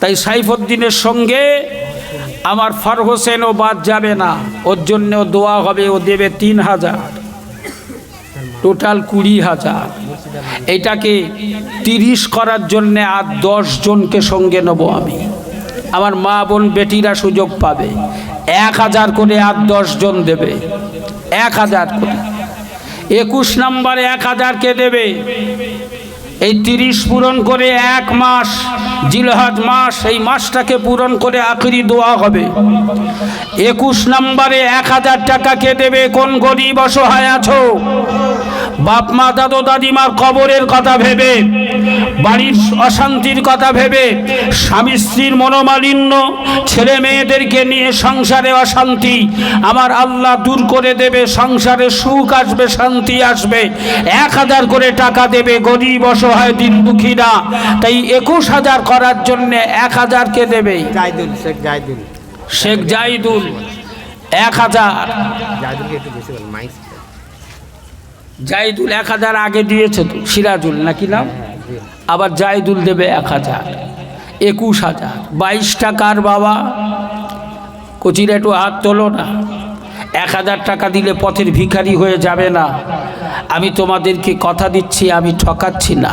তাই সাইফুদ্দিনের সঙ্গে আমার ফারহসেনও বাদ যাবে না, ওর জন্যও দোয়া হবে। ও দেবে 3000, টোটাল 20000। এটাকে 30 করার জন্যে আর 10 জনকে সঙ্গে নেব আমি। আমার মা বোন বেটিরা সুযোগ পাবে। 1000 করে আর 10 জন দেবে, 1000 করে। 21 নম্বরে 1000 কে দেবে। এই 30 পূরণ করে 1 মাস জিলহজ মাস, এই মাসটাকে পূরণ করে আখেরি দোয়া হবে। 21 নম্বরে 1000 টাকা কে দেবে? কোন গরিব অসহায় আছো? বাপ মা দাদু দাদিমার কবরের কথা ভেবে, বাড়ির অশান্তির কথা ভেবে, স্বামী স্ত্রীর মনোমালিন্য, ছেলে মেয়েদেরকে নিয়ে সংসারে অশান্তি আমার আল্লাহ দূর করে দেবে। সংসারে সুখ আসবে, শান্তি আসবে। 1000 করে টাকা দেবে গরিব অসহায় দিন দুঃখীরা। তাই 21000 করার জন্য 1000 কে দেবে? জাইদুল, শেখ জাইদুল। শেখ জাইদুল 1000। জাইদুলকে একটু বেশি বল, মাইক। জাইদুল 1000 আগে দিয়েছে তো, সিরাজুল নাকি নাম? আবার জাইদুল দেবে 1000, 21000। 22 টাকার বাবা কচির একটু হাত তোলো না। 1000 টাকা দিলে পথের ভিখারি হয়ে যাবে না। আমি তোমাদেরকে কথা দিচ্ছি, আমি ঠকাচ্ছি না,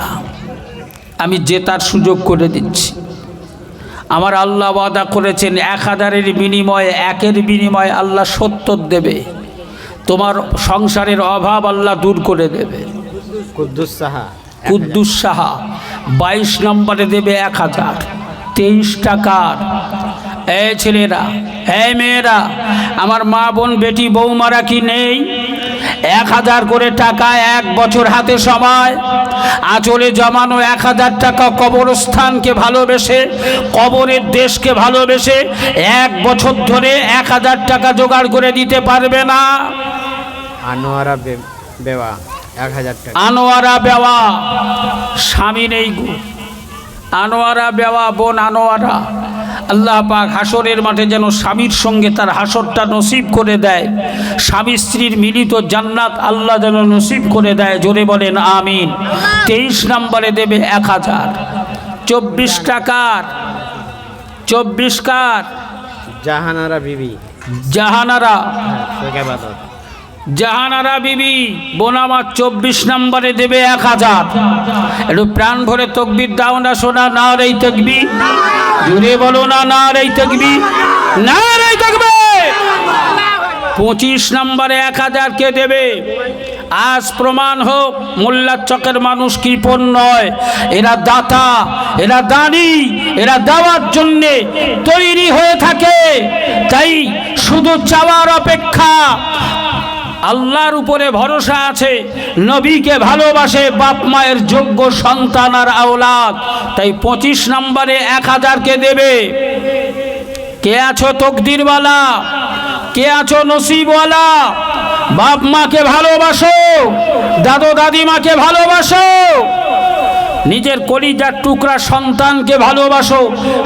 আমি জেতার সুযোগ করে দিচ্ছি। আমার আল্লাহ ওয়াদা করেছেন 1000-এর বিনিময়ে, 1-এর বিনিময়ে আল্লাহ 70 দেবে। তোমার সংসারের অভাব আল্লাহ দূর করে দেবে। কুদ্দুস সাহা, কুদ্দুস সাহা 22 নম্বরে দেবে 1000। 23 টাকার। এই ছেলেরা, এই মেয়েরা, আমার মা বোন বেটি বৌমারা কি নেই? 1000 করে টাকা, 1 বছর হাতে সময়। আঁচলে জমানো 1000 টাকা কবরস্থানকে ভালোবেসে, কবরের দেশকে ভালোবেসে 1 বছর ধরে 1000 টাকা জোগাড় করে দিতে পারবে না? আনোয়ারা বেওয়া 1000 টাকা। আনোয়ারা বেওয়া, স্বামী নেই গো। আনোয়ারা বেওয়া বোন আনোয়ারা, আল্লাহ পাক হাসরের মাঠে যেন স্বামীর সঙ্গে তার হাসরটা নসিব করে দেয়। স্বামী স্ত্রীর মিলিত জান্নাত আল্লাহ যেন নসিব করে দেয়। জোরে বলেন আমিন। 23 নম্বরে দেবে 1000। 24 টাকার। 24 কার? জাহানারা বিবি। জাহানারা জাহানারা বিবি বোনামার 24 নম্বরে দেবে 1000। একটু প্রাণ ভরে তকবীর দাও না শোনা, না রে তাকবীর, জুড়ে বলো না, না রে তাকবীর, না রে তাকবীর। 25 নম্বরে 1000 কে দেবে? আজ প্রমাণ হোক মোল্লার চকের মানুষ কৃপণ নয়, এরা দাতা, এরা দানি, এরা দেওয়ার জন্যে তৈরি হয়ে থাকে। তাই শুধু চাওয়ার অপেক্ষা। আল্লাহর উপরে ভরসা আছে, নবীকে ভালোবাসে, বাপ মায়ের যোগ্য সন্তান আর আওলাদ। তাই 25 নম্বরে 1000 কে দেবে। কে আছো তকদিরওয়ালা, কে আছো নসিবওয়ালা? বাপ মাকে ভালোবাসো, দাদু দাদিমাকে ভালোবাসো, নিজের কলিজার টুকরা সন্তানকে ভালোবাসো।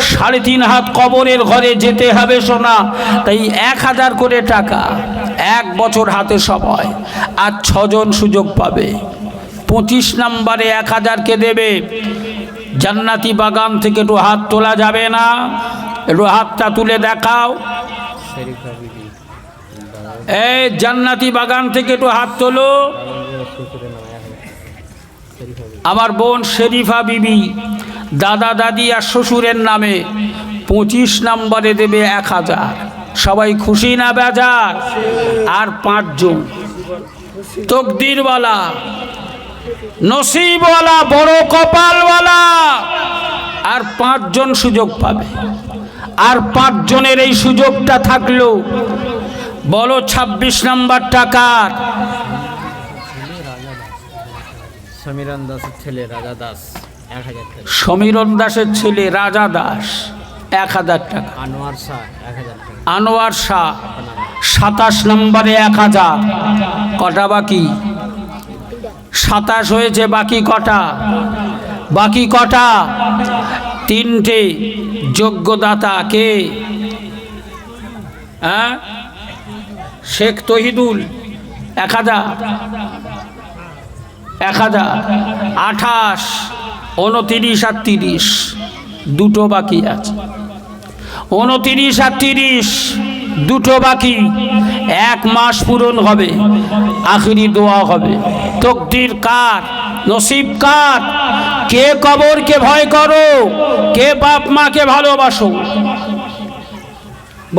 3.5 হাত কবরের ঘরে যেতে হবে সোনা। তাই 1000 করে টাকা, 1 বছর হাতে সময়, আর 6 জন সুযোগ পাবে। 25 নম্বরে 1000 কে দেবে। জান্নাতি বাগান থেকে একটু হাত তোলা যাবে না? একটু হাতটা তুলে দেখাও। এই জান্নাতি বাগান থেকে একটু হাত তোলো। আমার বোন শরীফা বিবি, দাদা দাদি আর শ্বশুরের নামে 25 নম্বরে দেবে 1000। সবাই খুশি না বেজার? আর 5 জন তকদিরওয়ালা, নসিবওয়ালা, বড় কপালওয়ালা, আর 5 জন সুযোগ পাবে। আর 5 জনের এই সুযোগটা থাকলো। বলো 26 নম্বর টাকার। সমীরণ দাসের ছেলে রাজা দাস 1000 টাকা। সমীরণ দাসের ছেলে রাজা দাস 1000 টাকা। আনোয়ার শাহ 1000 টাকা। আনোয়ার শাহ 27 নম্বরে 1000। কটা বাকি? 27 হয়েছে, বাকি কটা? বাকি কটা? 3টে। যোগ্যদাতা কে? হ্যাঁ, শেখ তহিদুল 1000। 28, 29 আর 30, দুটো বাকি আছে। 29 আর 30, দুটো বাকি। 1 মাস পূরণ হবে, আখিরি দোয়া হবে। তকদির কার? নসিব কার? কে কবরকে ভয় করো, কে বাপ মাকে ভালোবাসো?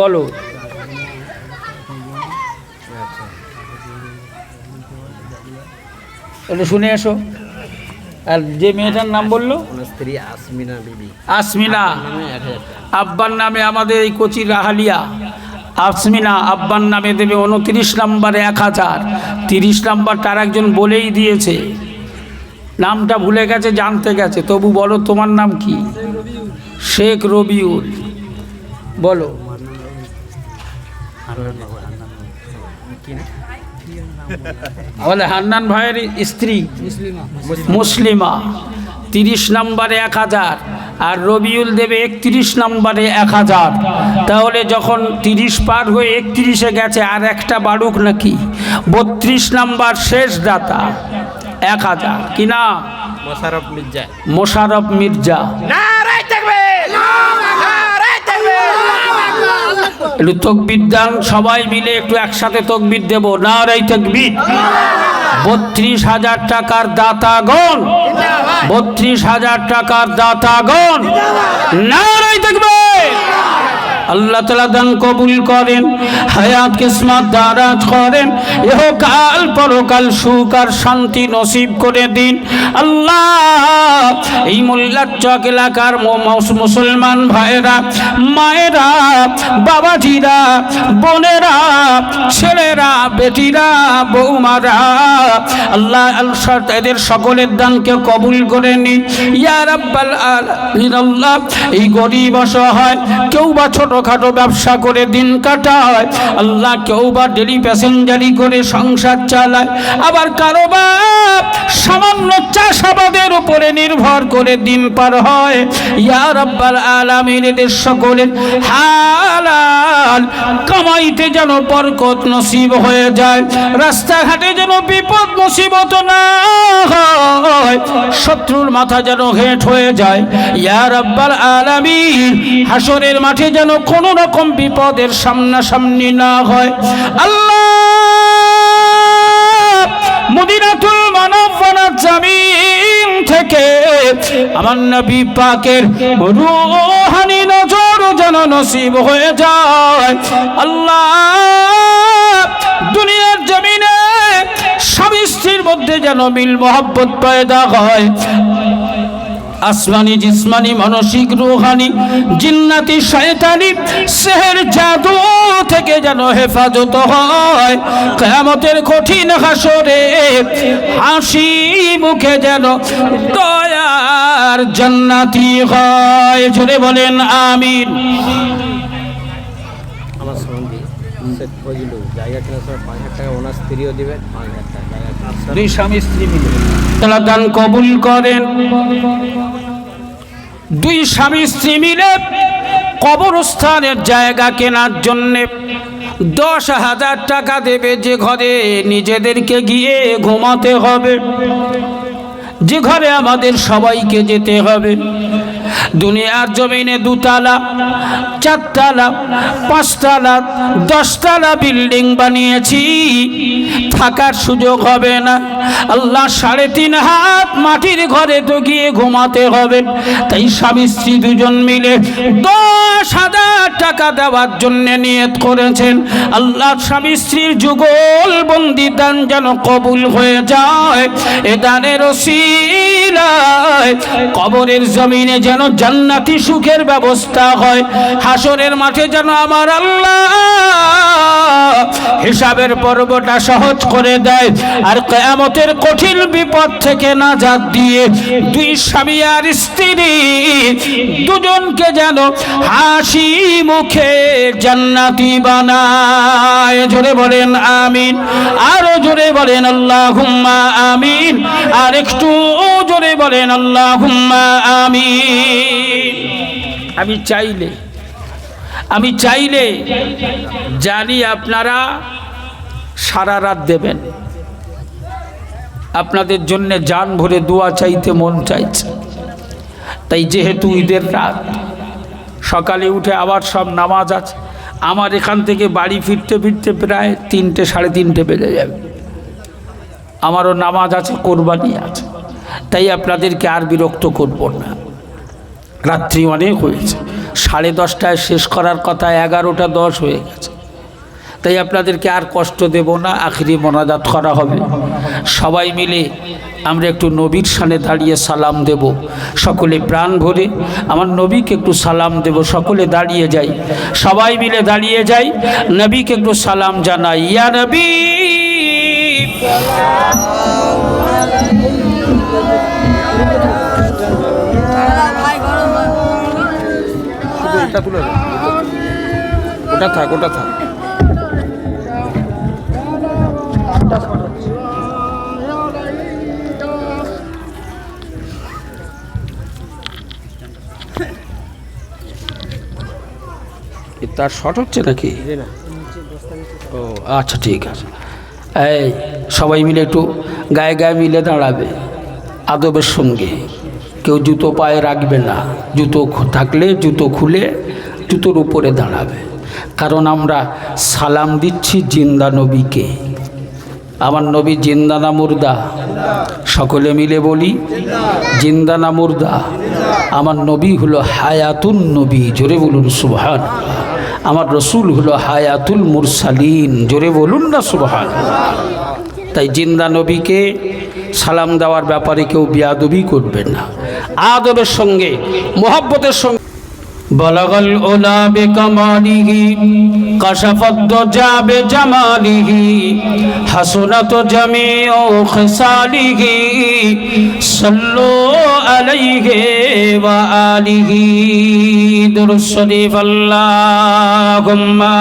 বলো। একটু শুনে এসো। আর যে মেয়েটার নাম বললো, স্ত্রী আসমিনা বিবি, আসমিনা, 1000 টাকা। আব্বার নামে আমাদের এই কোচি রাহালিয়া আসমিনা, আব্বার নামে দেবে 29 নম্বরে 1000। 30 নম্বরটা আর একজন বলেই দিয়েছে, নামটা ভুলে গেছে, জানতে গেছে, তবু বলো তোমার নাম কি? শেখ রবিউল। বলো। বলে হান্নান ভাইয়ের স্ত্রী মুসলিমা, 30 নম্বরে 1000। আর রবিউল দেবে 31 নম্বরে 1000। তাহলে যখন 30 পার হয়ে 31-এ গেছে, আর একটা বাড়ুক নাকি? 32 নম্বর শেষ দাতা 1000। কি নাম? মোশাররফ মির্জা। মোশাররফ মির্জা। একটু তকবীর দান, সবাই মিলে একটু একসাথে তকবীর দেব। নারায়ে তাকবীর। 32,000 টাকার দাতাগণ, 32,000 টাকার দাতাগণ, নারায়ে তাকবীর। আল্লাহ তাআলা দান কবুল করেন, হায়াত কিসমত দারাজ করেন, ইহকাল পরকাল সুখ আর শান্তি নসিব করে দিন আল্লাহ। এই মোল্লার চক এলাকার মুসলমান ভাইরা, মায়েরা, বাবাজিরা, বোনেরা, ছেলেরা, বেটিরা, বৌমারা, আল্লাহ এদের সকলের দানকে কবুল করে নিন ইয়া রাব্বাল আলামিন। আল্লাহ, এই গরিব অসহায়, কেউ বা ছোটখাটো ব্যবসা করে দিন কাটায়, আল্লাহ কেউ বা ডেলি প্যাসেঞ্জারি করে সংসার চালায়, আবার কারো বা সামান্য চাষাবাদের উপরে নির্ভর করে দিন পার হয়। ইয়া রাব্বাল আলামিন, এদের সকলের হালাল কামাইতে যেন বরকত নসিব হয়ে যায়, রাস্তাঘাটে যেন বিপদ মুসিবত না হয়, শত্রুর মাথা যেন হেঁট হয়ে যায়। ইয়া রাব্বাল আলামিন, হাসরের মাঠে যেন কোনো রকম বিপদের সামনাসামনি না হয়। আল্লাহ মদিনাতুল মুনাওয়ারার জমিন থেকে আমার নবী পাকের রূহানি নজর যেন নসিব হয়ে যায়। আল্লাহ দুনিয়ার জমিনে স্বামী স্ত্রীর মধ্যে যেন মিল মোহাব্বত পয়দা হয়। আসমানি জিসমানি মানসিক রুহানি জিন্নাতি শয়তানি সেহের জাদু থেকে যেন হেফাজত হয়। কিয়ামতের কঠিন হাসরে হাসি মুখে যেন দয়ার জান্নাতি হয়। জোরে বলেন আমিন। আমার সঙ্গে শেখ ফজলু জায়গা কেনার সময় 5,000 টাকা ওনার স্ত্রীও দেবেন, 5,000 টাকা জায়গা কেনার সময়। দুই স্বামী স্ত্রী মিলে আল্লাহ দান কবুল করেন। দুই স্বামী স্ত্রী মিলে কবরস্থানের জায়গা কেনার জন্যে 10,000 টাকা দেবে, যে ঘরে নিজেদেরকে গিয়ে ঘুমাতে হবে, যে ঘরে আমাদের সবাইকে যেতে হবে। দুনিয়ার জমিনে 2 তালা 4 তালা 5 তালা 10 তালা বিল্ডিং বানিয়েছি, থাকার সুযোগ হবে না। আল্লাহ 3.5 হাত মাটির ঘরে তো গিয়ে ঘুমাতে হবে। তাই স্বামী স্ত্রী দুজন মিলে 10,000 টাকা দেওয়ার জন্য নিয়ত করেছেন। আল্লাহ স্বামী স্ত্রীর যুগল বন্দি দান যেন কবুল হয়ে যায়। এ দানের ওসিলায় কবরের জমিনে যেন জান্নাতি সুখের ব্যবস্থা হয়। হাসরের মাঠে যেন আমার আল্লাহ হিসাবের পর্বটা সহজ করে দেয়। আর কিয়ামতের কঠিন বিপদ থেকে নাজাত দিয়ে দুই স্বামী আর স্ত্রী দুজনকে যেন হাসি মুখে জান্নাতি বানায়। জোরে বলেন আমিন। আরো জোরে বলেন আল্লাহুম্মা আমিন। আর একটু জোরে বলেন আল্লাহুম্মা আমিন। আমি চাইলে জানি আপনারা সারা রাত দেবেন। আপনাদের জন্য জান ভরে দোয়া চাইতে মন চাইছে। তাই যেহেতু ঈদের রাত, সকালে উঠে আবার সব নামাজ আছে, আমার এখান থেকে বাড়ি ফিরতে ফিরতে প্রায় 3টে 3:30 বেজে যাবে। আমারও নামাজ আছে, কোরবানি আছে। তাই আপনাদেরকে আর বিরক্ত করব না। রাত্রি অনেক হয়েছে, 10:30টায় শেষ করার কথা, 11:10 হয়ে গেছে। তাই আপনাদেরকে আর কষ্ট দেব না। আখিরি মোনাজাত করা হবে। সবাই মিলে আমরা একটু নবীর সামনে দাঁড়িয়ে সালাম দেব। সকলে প্রাণ ভরে আমার নবীকে একটু সালাম দেব। সকলে দাঁড়িয়ে যাই, সবাই মিলে দাঁড়িয়ে যাই, নবীকে একটু সালাম জানাই। ইয়া নবী ওটা থাক। তার শর্ট হচ্ছে নাকি? ও আচ্ছা, ঠিক আছে। এই সবাই মিলে একটু গায়ে গায়ে মিলে দাঁড়াবে আদবের সঙ্গে। কেউ জুতো পায়ে রাখবে না। জুতো থাকলে জুতো খুলে জুতোর উপরে দাঁড়াবে। কারণ আমরা সালাম দিচ্ছি জিন্দা নবীকে। আমার নবী জিন্দা না মুর্দা? সকলে মিলে বলি, জিন্দা না মুর্দা? আমার নবী হলো হায়াতুন নবী। জোরে বলুন সুবহান। আমার রসুল হলো হায়াতুল মুরসালিন। জোরে বলুন না সুবহান। তাই জিন্দা নবীকে সালাম দেওয়ার ব্যাপারে কেউ বেয়াদবি করবে না। আদবের সঙ্গে, মোহাব্বতের সঙ্গে। বলাগল ওলা বেকামালিহি কাশাফাত দুজা বেজামালিহি হাসনাত জামিউ খিসালিহি সাল্লু আলাইহি ওয়া আলিহি। দুরূদ শরীফ। আল্লাহুম্মা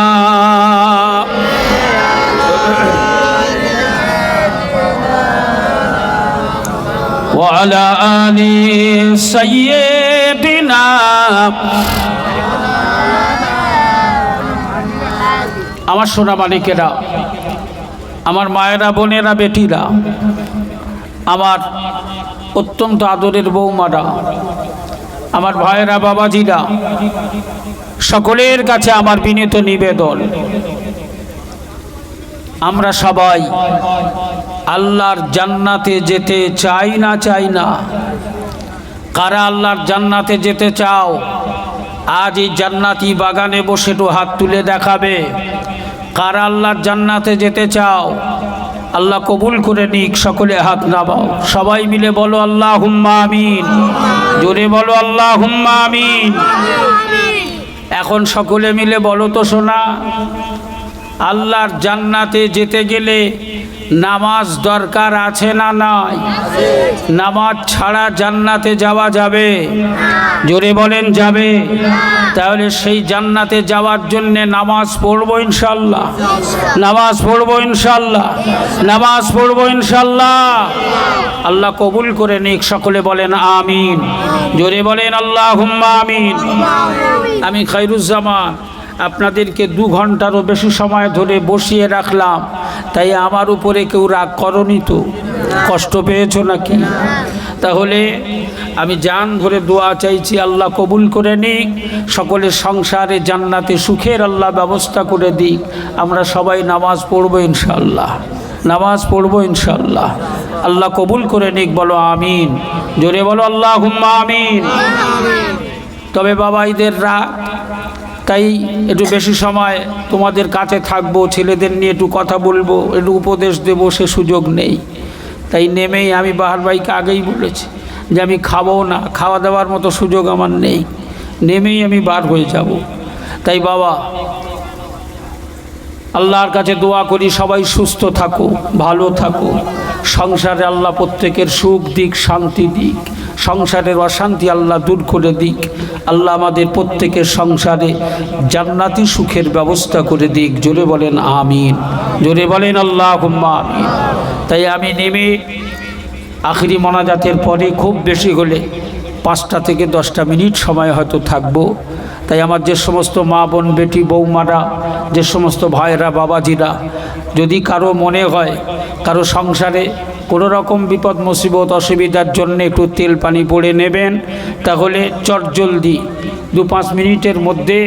ওয়া আলা আলি সাইয়্যিদিনা। আমার সোনা মালিকেরা, আমার মায়েরা, বোনেরা, বেটিরা, আমার অত্যন্ত আদরের বৌমারা, আমার ভাইয়েরা, বাবাজিরা, সকলের কাছে আমার বিনীত নিবেদন, আমরা সবাই আল্লাহর জান্নাতে যেতে চাই না? কারা আল্লাহর জান্নাতে যেতে চাও? আজ এই জান্নাতি বাগানে বসে একটু হাত তুলে দেখাবে। কারা আল্লাহর জান্নাতে যেতে চাও? আল্লাহ কবুল করে নিক, সকলে হাত নামাও। সবাই মিলে বলো আল্লাহুম্মা আমিন। জোরে বলো আল্লাহুম্মা আমিন। এখন সকলে মিলে বলো তো শোনা, আল্লাহর জান্নাতে যেতে গেলে নামাজ দরকার আছে না নাই? নামাজ ছাড়া জান্নাতে যাওয়া যাবে? জোরে বলেন যাবে? তাহলে সেই জান্নাতে যাওয়ার জন্যে নামাজ পড়বো ইনশাল্লাহ, নামাজ পড়বো ইনশাল্লাহ, নামাজ পড়বো ইনশাল্লাহ। আল্লাহ কবুল করে নিক, সকলে বলেন আমিন। জোরে বলেন আল্লাহুম্মা আমিন। আমি খায়রুজ্জামান আপনাদেরকে 2 ঘন্টারও বেশি সময় ধরে বসিয়ে রাখলাম, তাই আমার উপরে কেউ রাগ করনি তো? কষ্ট পেয়েছো নাকি? তাহলে আমি জান ভরে দোয়া চাইছি, আল্লাহ কবুল করে নিক, সকলের সংসারে জান্নাতে সুখের আল্লাহ ব্যবস্থা করে দিক। আমরা সবাই নামাজ পড়বো ইনশাল্লাহ, নামাজ পড়বো ইনশাল্লাহ। আল্লাহ কবুল করে নিক, বলো আমিন। জোরে বলো আল্লাহুম্মা আমিন। তবে বাবা ঈদের রাত, তাই একটু বেশি সময় তোমাদের কাছে থাকবো, ছেলেদের নিয়ে একটু কথা বলবো, একটু উপদেশ দেবো, সে সুযোগ নেই। তাই নেমেই আমি বাহার ভাইকে আগেই বলেছি যে আমি খাবো না, খাওয়া দাওয়ার মতো সুযোগ আমার নেই, নেমেই আমি বার হয়ে যাব। তাই বাবা আল্লাহর কাছে দোয়া করি সবাই সুস্থ থাকো, ভালো থাকো, সংসারে আল্লাহ প্রত্যেকের সুখ দিক, শান্তি দিক, সংসারের অশান্তি আল্লাহ দূর করে দিক। আল্লাহ আমাদের প্রত্যেকের সংসারে জান্নাতি সুখের ব্যবস্থা করে দিক। জোরে বলেন আমিন, জোরে বলেন আল্লাহুম্মা আমিন। তাই আমি নেমে আখিরি মোনাজাতের পরে খুব বেশি হলে 5টা থেকে 10টা মিনিট সময় হয়তো থাকবো। তাই আমার যে সমস্ত মা বোন, বেটি, বৌমারা, যে সমস্ত ভাইরা, বাবাজিরা, যদি কারো মনে হয় কারো সংসারে কোনো রকম বিপদ মুসিবত অসুবিধার জন্য একটু তেল পানি পড়ে নেবেন, তাহলে চটজলদি 2-5 মিনিটের মধ্যে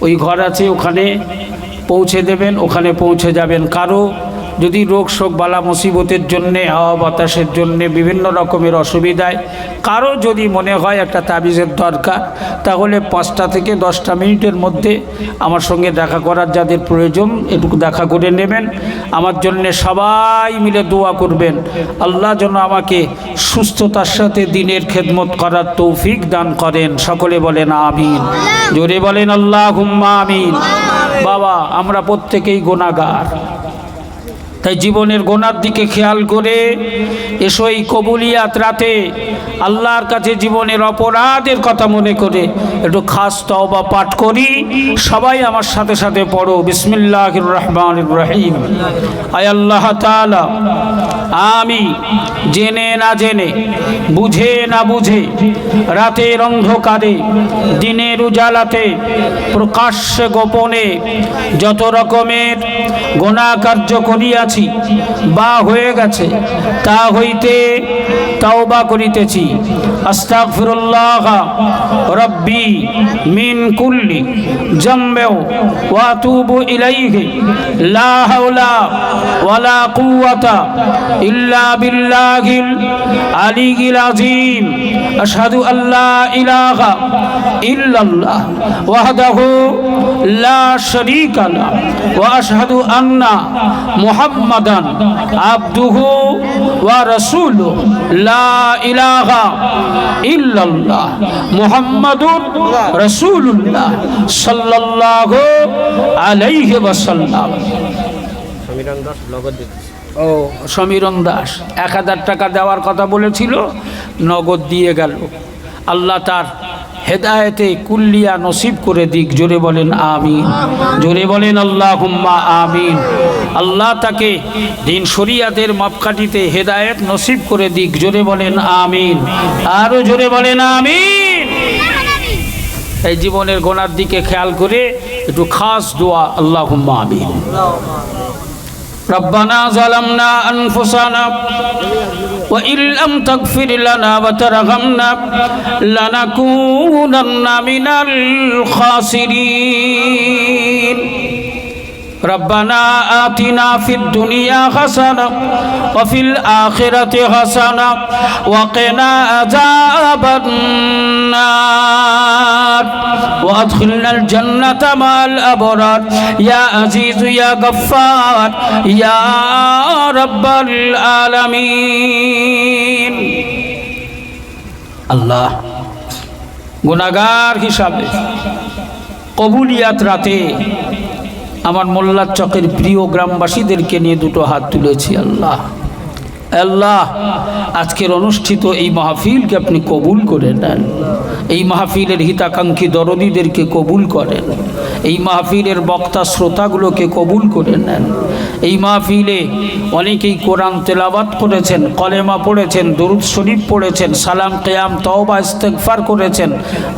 ওই ঘর আছে ওখানে পৌঁছে দেবেন, ওখানে পৌঁছে যাবেন। কারো যদি রোগ শোক বালা মুসিবতের জন্যে, হাওয়া বাতাসের জন্যে, বিভিন্ন রকমের অসুবিধায় কারো যদি মনে হয় একটা তাবিজের দরকার, তাহলে 5টা থেকে 10টা মিনিটের মধ্যে আমার সঙ্গে দেখা করার যাদের প্রয়োজন এটুকু দেখা করে নেবেন। আমার জন্যে সবাই মিলে দোয়া করবেন, আল্লাহ যেন আমাকে সুস্থতার সাথে দিনের খেদমত করার তৌফিক দান করেন। সকলে বলেন আমিন, জোরে বলেন আল্লাহুম্মা আমিন। বাবা আমরা প্রত্যেকেই গুনাহগার, তাই জীবনের গোনার দিকে খেয়াল করে এসো এই কবুলিয়াত রাতে আল্লাহর কাছে জীবনের অপরাধের কথা মনে করে একটু খাস তওবা পাঠ করি। সবাই আমার সাথে সাথে পড়ো, বিসমিল্লাহির রহমানির রহিম। আয় আল্লাহ তাআলা, আমি জেনে না জেনে, বুঝে না বুঝে, রাতের অন্ধকারে, দিনের উজালাতে, প্রকাশ্যে গোপনে যত রকমের গুনাহ কার্য করিয়াছি বা হয়ে গেছে, তা হইতে তওবা করিতেছি। আস্তাগফিরুল্লাহ রাব্বি মিন কুল্লি যামবি ওয়া আতুবু ইলাইহি লা হাওলা ওয়ালা কুওয়াতা ইল্লা বিল্লাহিল আলিয়্যিল আযীম। আশহাদু আল্লা ইলাহা ইল্লাল্লাহ ওয়াহদাহু লা শারীকা লাহু ওয়া আশহাদু আন্না মুহাম্মাদান আবদুহু ওয়া রাসূলুহু লা ইলাহা ইল্লাল্লাহ মুহাম্মাদুর রাসূলুল্লাহ সাল্লাল্লাহু আলাইহি ওয়াসাল্লাম। সমীরণ দাস নগদ দিতেছে। ও সমীরণ দাস 1000 টাকা দেওয়ার কথা বলেছিল, নগদ দিয়ে গেল। আল্লাহ তার হেদায়েতে কুল্লিয়া নসিব করে দিক। জোরে বলেন আমিন, জোরে বলেন আল্লাহুম্মা আমিন। আল্লাহ তাকে দিন শরিয়াতের মাপকাঠিতে হেদায়েত নসিব করে দিক। জোরে বলেন আমিন, আরো জোরে বলেন আমিন। এই জীবনের গোনার দিকে খেয়াল করে একটু খাস দোয়া, আল্লাহুম্মা আমিন। রব্বানা যালামনা আনফুসানা وإن لم تغفر لنا وترحمنا لنكونن من الخاسرين ربنا آتنا في الدنيا حسنة وفي الآخرة حسنة وقنا عذاب النار وأدخلنا الجنة مع الأبرار يا عزيز يا غفار يا رب العالمين আল্লাহ গুনাহগার হিসাবে কবুলিয়াত রাতে আমার মোল্লার চকের প্রিয় গ্রামবাসীদেরকে নিয়ে দুটো হাত তুলেছি। আল্লাহ আল্লাহ আজকের অনুষ্ঠিত এই মাহফিলকে আপনি কবুল করে নেন। এই মাহফিলের হিতাকাঙ্ক্ষী দরদীদেরকে কবুল করেন। এই মাহফিলের বক্তা শ্রোতাগুলোকে কবুল করে নেন। এই মাহফিলে অনেকেই কোরআন তেলাওয়াত করেছেন, কলেমা পড়েছেন, দরুদ শরীফ পড়েছেন, সালাম কিয়াম তওবা ইস্তেগফার করেছেন।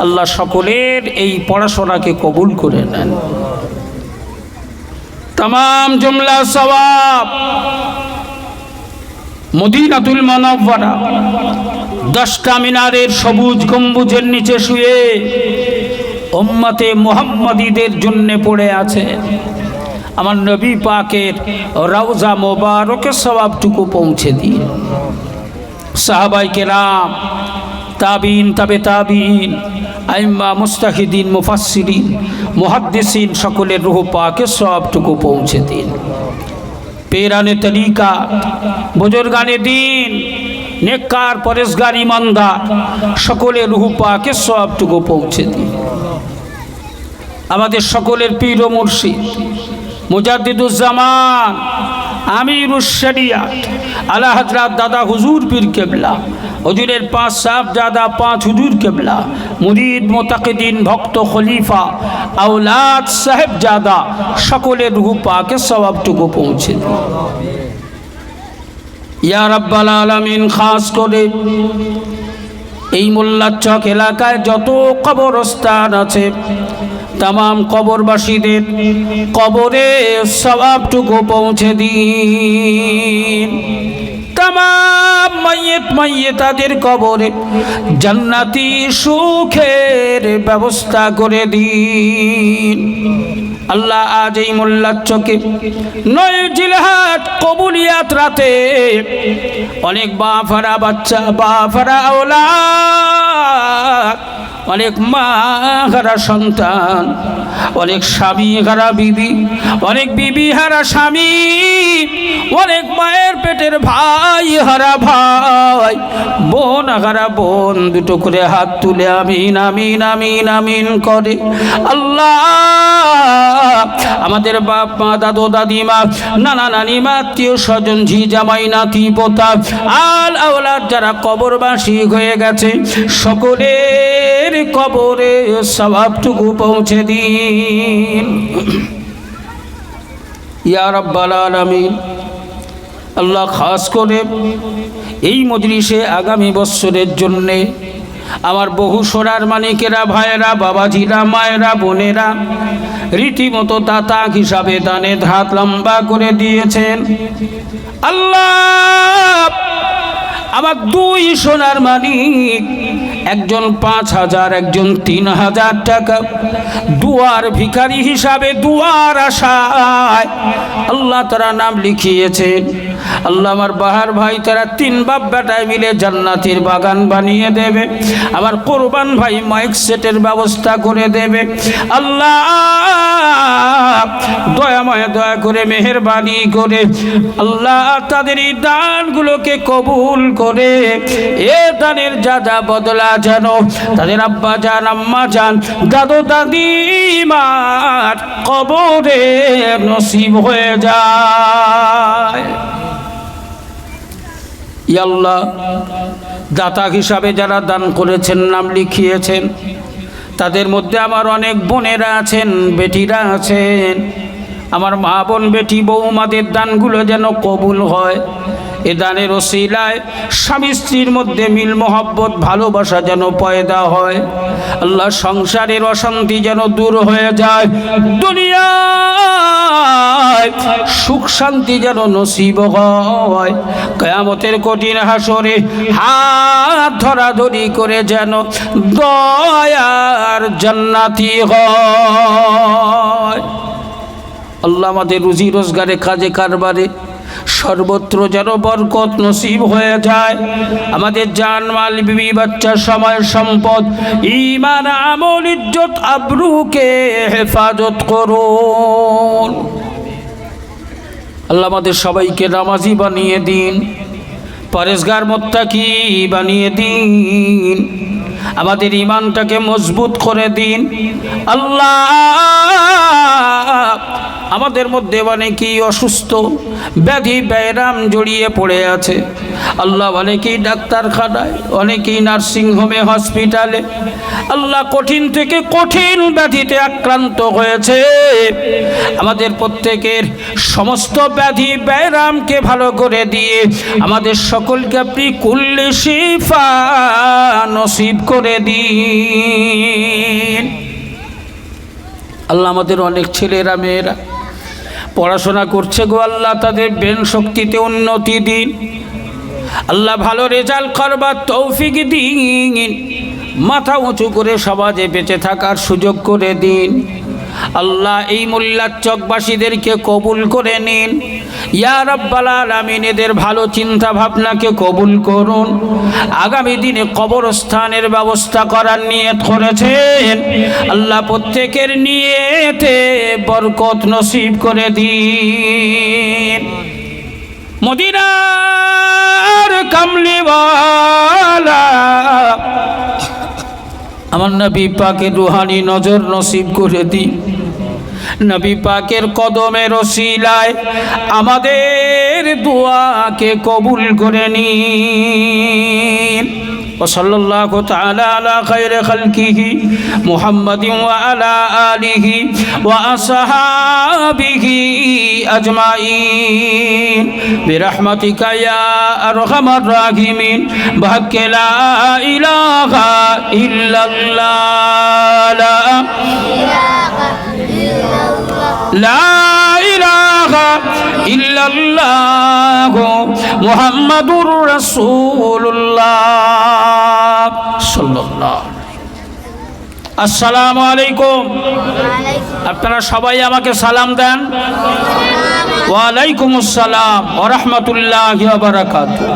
আল্লাহ সকলের এই পড়াশোনাকে কবুল করে নেন। तमाम जुमला सवाब মদিনাতুল মুনাওয়ারা 10টা মিনারের সবুজ গম্বুজের নিচে শুয়ে উম্মতে মুহাম্মাদীদের জন্য পড়ে আছে। আমার নবী পাকের রওজা মোবারকে সওয়াবটুকু পৌঁছে দিন। সাহাবায়ে কেরাম, তাবিন, তাবে তাবিন, আইম্মা, মুস্তাহিদিন, মুফাসসিরিন, মুহাদ্দিসিন সকলের রূহ পাকে সবটুকু পৌঁছে দিন। পেরানে তরিকা, বুজুর্গানে দিন, নেককার পরেশগার ইমানদার সকলের রূহ পাকে সবটুকু পৌঁছে দিন। আমাদের সকলের পীর ও মুর্শিদ মুজাদ্দিদুজ্জামান আমিরুশ শরিয়াত আলা হযরত দাদা হুজুর পীর কেবলা, হুজুরের 5 সাহেবজাদা 5 হুজুর কেবলা, মুরিদ মুতাকিদিন ভক্ত খলিফা আওলাদ সাহেবজাদা সকলের রূহ পাকে সওয়াবটুকু পৌঁছে দিন। ইয়া রাব্বাল আলামিন, খাস করে এই মোল্লারচক এলাকায় যত কবরস্থান আছে तमाम কবরবাসীদের কবরে সওয়াবটুকু পৌঁছে দিন। तमाम মাইয়েতাদের কবরে জান্নাতি সুখের ব্যবস্থা করে দিন। আল্লাহ আজ এই মোল্লারচকে 9 জিলহাজ কবুলিয়াত রাতে অনেক বাফারা বাচ্চা, বাফারা আওলাদ, অনেক মা হারা সন্তান, অনেক স্বামী হারা বিবি, অনেক বিবি হারা স্বামী, অনেক মায়ের পেটের ভাই হারা ভাই, বোন হারা বোন দুটো করে হাত তুলে আমিন আমিন আমিন আমিন করে। আল্লাহ আমাদের বাপ মা, দাদু দাদিমা, নানা নানিমা, আত্মীয় স্বজন, ঝি জামাই, নাতি পোতা, আল আওলাদ যারা কবরবাসী হয়ে গেছে সকলের কবরে সওয়াবটুকু পৌঁছে দিন। ইয়া রাব্বাল আলামিন, আল্লাহ খাস করে এই মজলিসে আগামী বছরের জন্যে আমার বহু সোনার মানিকেরা, ভাইয়েরা, বাবাজিরা, মায়েরা, বোনেরা রীতিমতো দাতা হিসাবে দানের হাত লম্বা করে দিয়েছেন। আল্লাহ আমার 2 সোনার মানিক, একজন 5,000, একজন 3,000 টাকা দুয়ার ভিখারি হিসাবে দুয়ার আশায় আল্লাহ তারা নাম লিখিয়েছেন। আল্লাহ আমার বাহার ভাই তারা 3 বাপ বেটায় মিলে জান্নাতের বাগান বানিয়ে দেবে। আমার কোরবান ভাই মাইক সেটের ব্যবস্থা করে দেবে। আল্লাহ দয়াময় দয়া করে মেহেরবানি করে আল্লাহ তাদের এই দানগুলোকে কবুল করে এ দানের যা বদলা যেন তাদের আব্বা জান, আম্মা জান, দাদু দাদিমার কবরে নসিব হয়ে যায়। ইয়া আল্লাহ, দাতা হিসাবে যারা দান করেছেন, নাম লিখিয়েছেন, তাদের মধ্যে আমার অনেক বোনেরা আছেন, বেটিরা আছেন। আমার মা বোন, বেটি, বৌমাদের দানগুলো যেন কবুল হয় এ দানের ওসিলায় স্বামী স্ত্রীর মধ্যে মিল মোহাব্বত ভালোবাসা যেন পয়দা হয়, আল্লাহ সংসারের অশান্তি যেন দূর হয়ে যায়, দুনিয়ায় সুখ শান্তি যেন নসিব হয়, কিয়ামতের কঠিন হাসরে হাত ধরাধরি করে যেন দয়ার জান্নাতি হয়। আল্লাহ আমাদের রুজি রোজগারে কাজে কারবারে সর্বত্র যেন বরকত নসিব হয়ে যায়, আমাদের জান মাল বিবি বাচ্চা সময় সম্পদ ঈমান আমল ইজ্জত আবরুকে হেফাজত করুন। আল্লাহ আমাদের সবাইকে নামাজি বানিয়ে দিন, পরেজগার মুত্তাকি বানিয়ে দিন, আমাদের ঈমানটাকে মজবুত করে দিন। আল্লাহ আমাদের মধ্যে অনেকেই অসুস্থ, ব্যাধি ব্যায়াম জড়িয়ে পড়ে আছে, আল্লাহ অনেকেই ডাক্তারখানায়, অনেকেই নার্সিংহোমে, হসপিটালে, আল্লাহ কঠিন থেকে কঠিন ব্যাধিতে আক্রান্ত হয়েছে। আমাদের প্রত্যেকের সমস্ত ব্যাধি ব্যায়ামকে ভালো করে দিয়ে আমাদের সকলকে আপনি কুল্লি শিফা নসিব করে দিন। আল্লাহ আমাদের অনেক ছেলেরা মেয়েরা পড়াশোনা করছে গো আল্লাহ, তাদের ব্রেন শক্তিতে উন্নতি দিন, আল্লাহ ভালো রেজাল্ট করবার তৌফিক দিন, মাথা উঁচু করে সমাজে বেঁচে থাকার সুযোগ করে দিন। আল্লাহ এই মোল্লার চকবাসীদেরকে কবুল করে নিন, ইয়া রাব্বাল আলামিন এদের ভালো চিন্তা ভাবনাকে কবুল করুন। আগামী দিনে কবরস্থানের ব্যবস্থা করার নিয়ত করেছেন, আল্লাহ প্রত্যেকের নিয়তে বরকত নসিব করে দিন। মদিনার কামলিওয়ালা আমার নবী পাকের রুহানি নজর নসিব করে দিন, নবী পাকের কদমের ওসিলায় আমাদের দুআকে কবুল করে নিন। وصلى الله تعالى على خير خلقه محمد وعلى آله وأصحابه أجمعين برحمتك يا أرحم الراحمين بحق لا إله إلا الله لا إله إلا الله محمد رسول الله صلى الله। আসসালামু আলাইকুম। আপনারা সবাই আমাকে সালাম দেন। ওয়া আলাইকুম আসসালাম ওয়া রাহমাতুল্লাহি ওয়া বারাকাতুহু।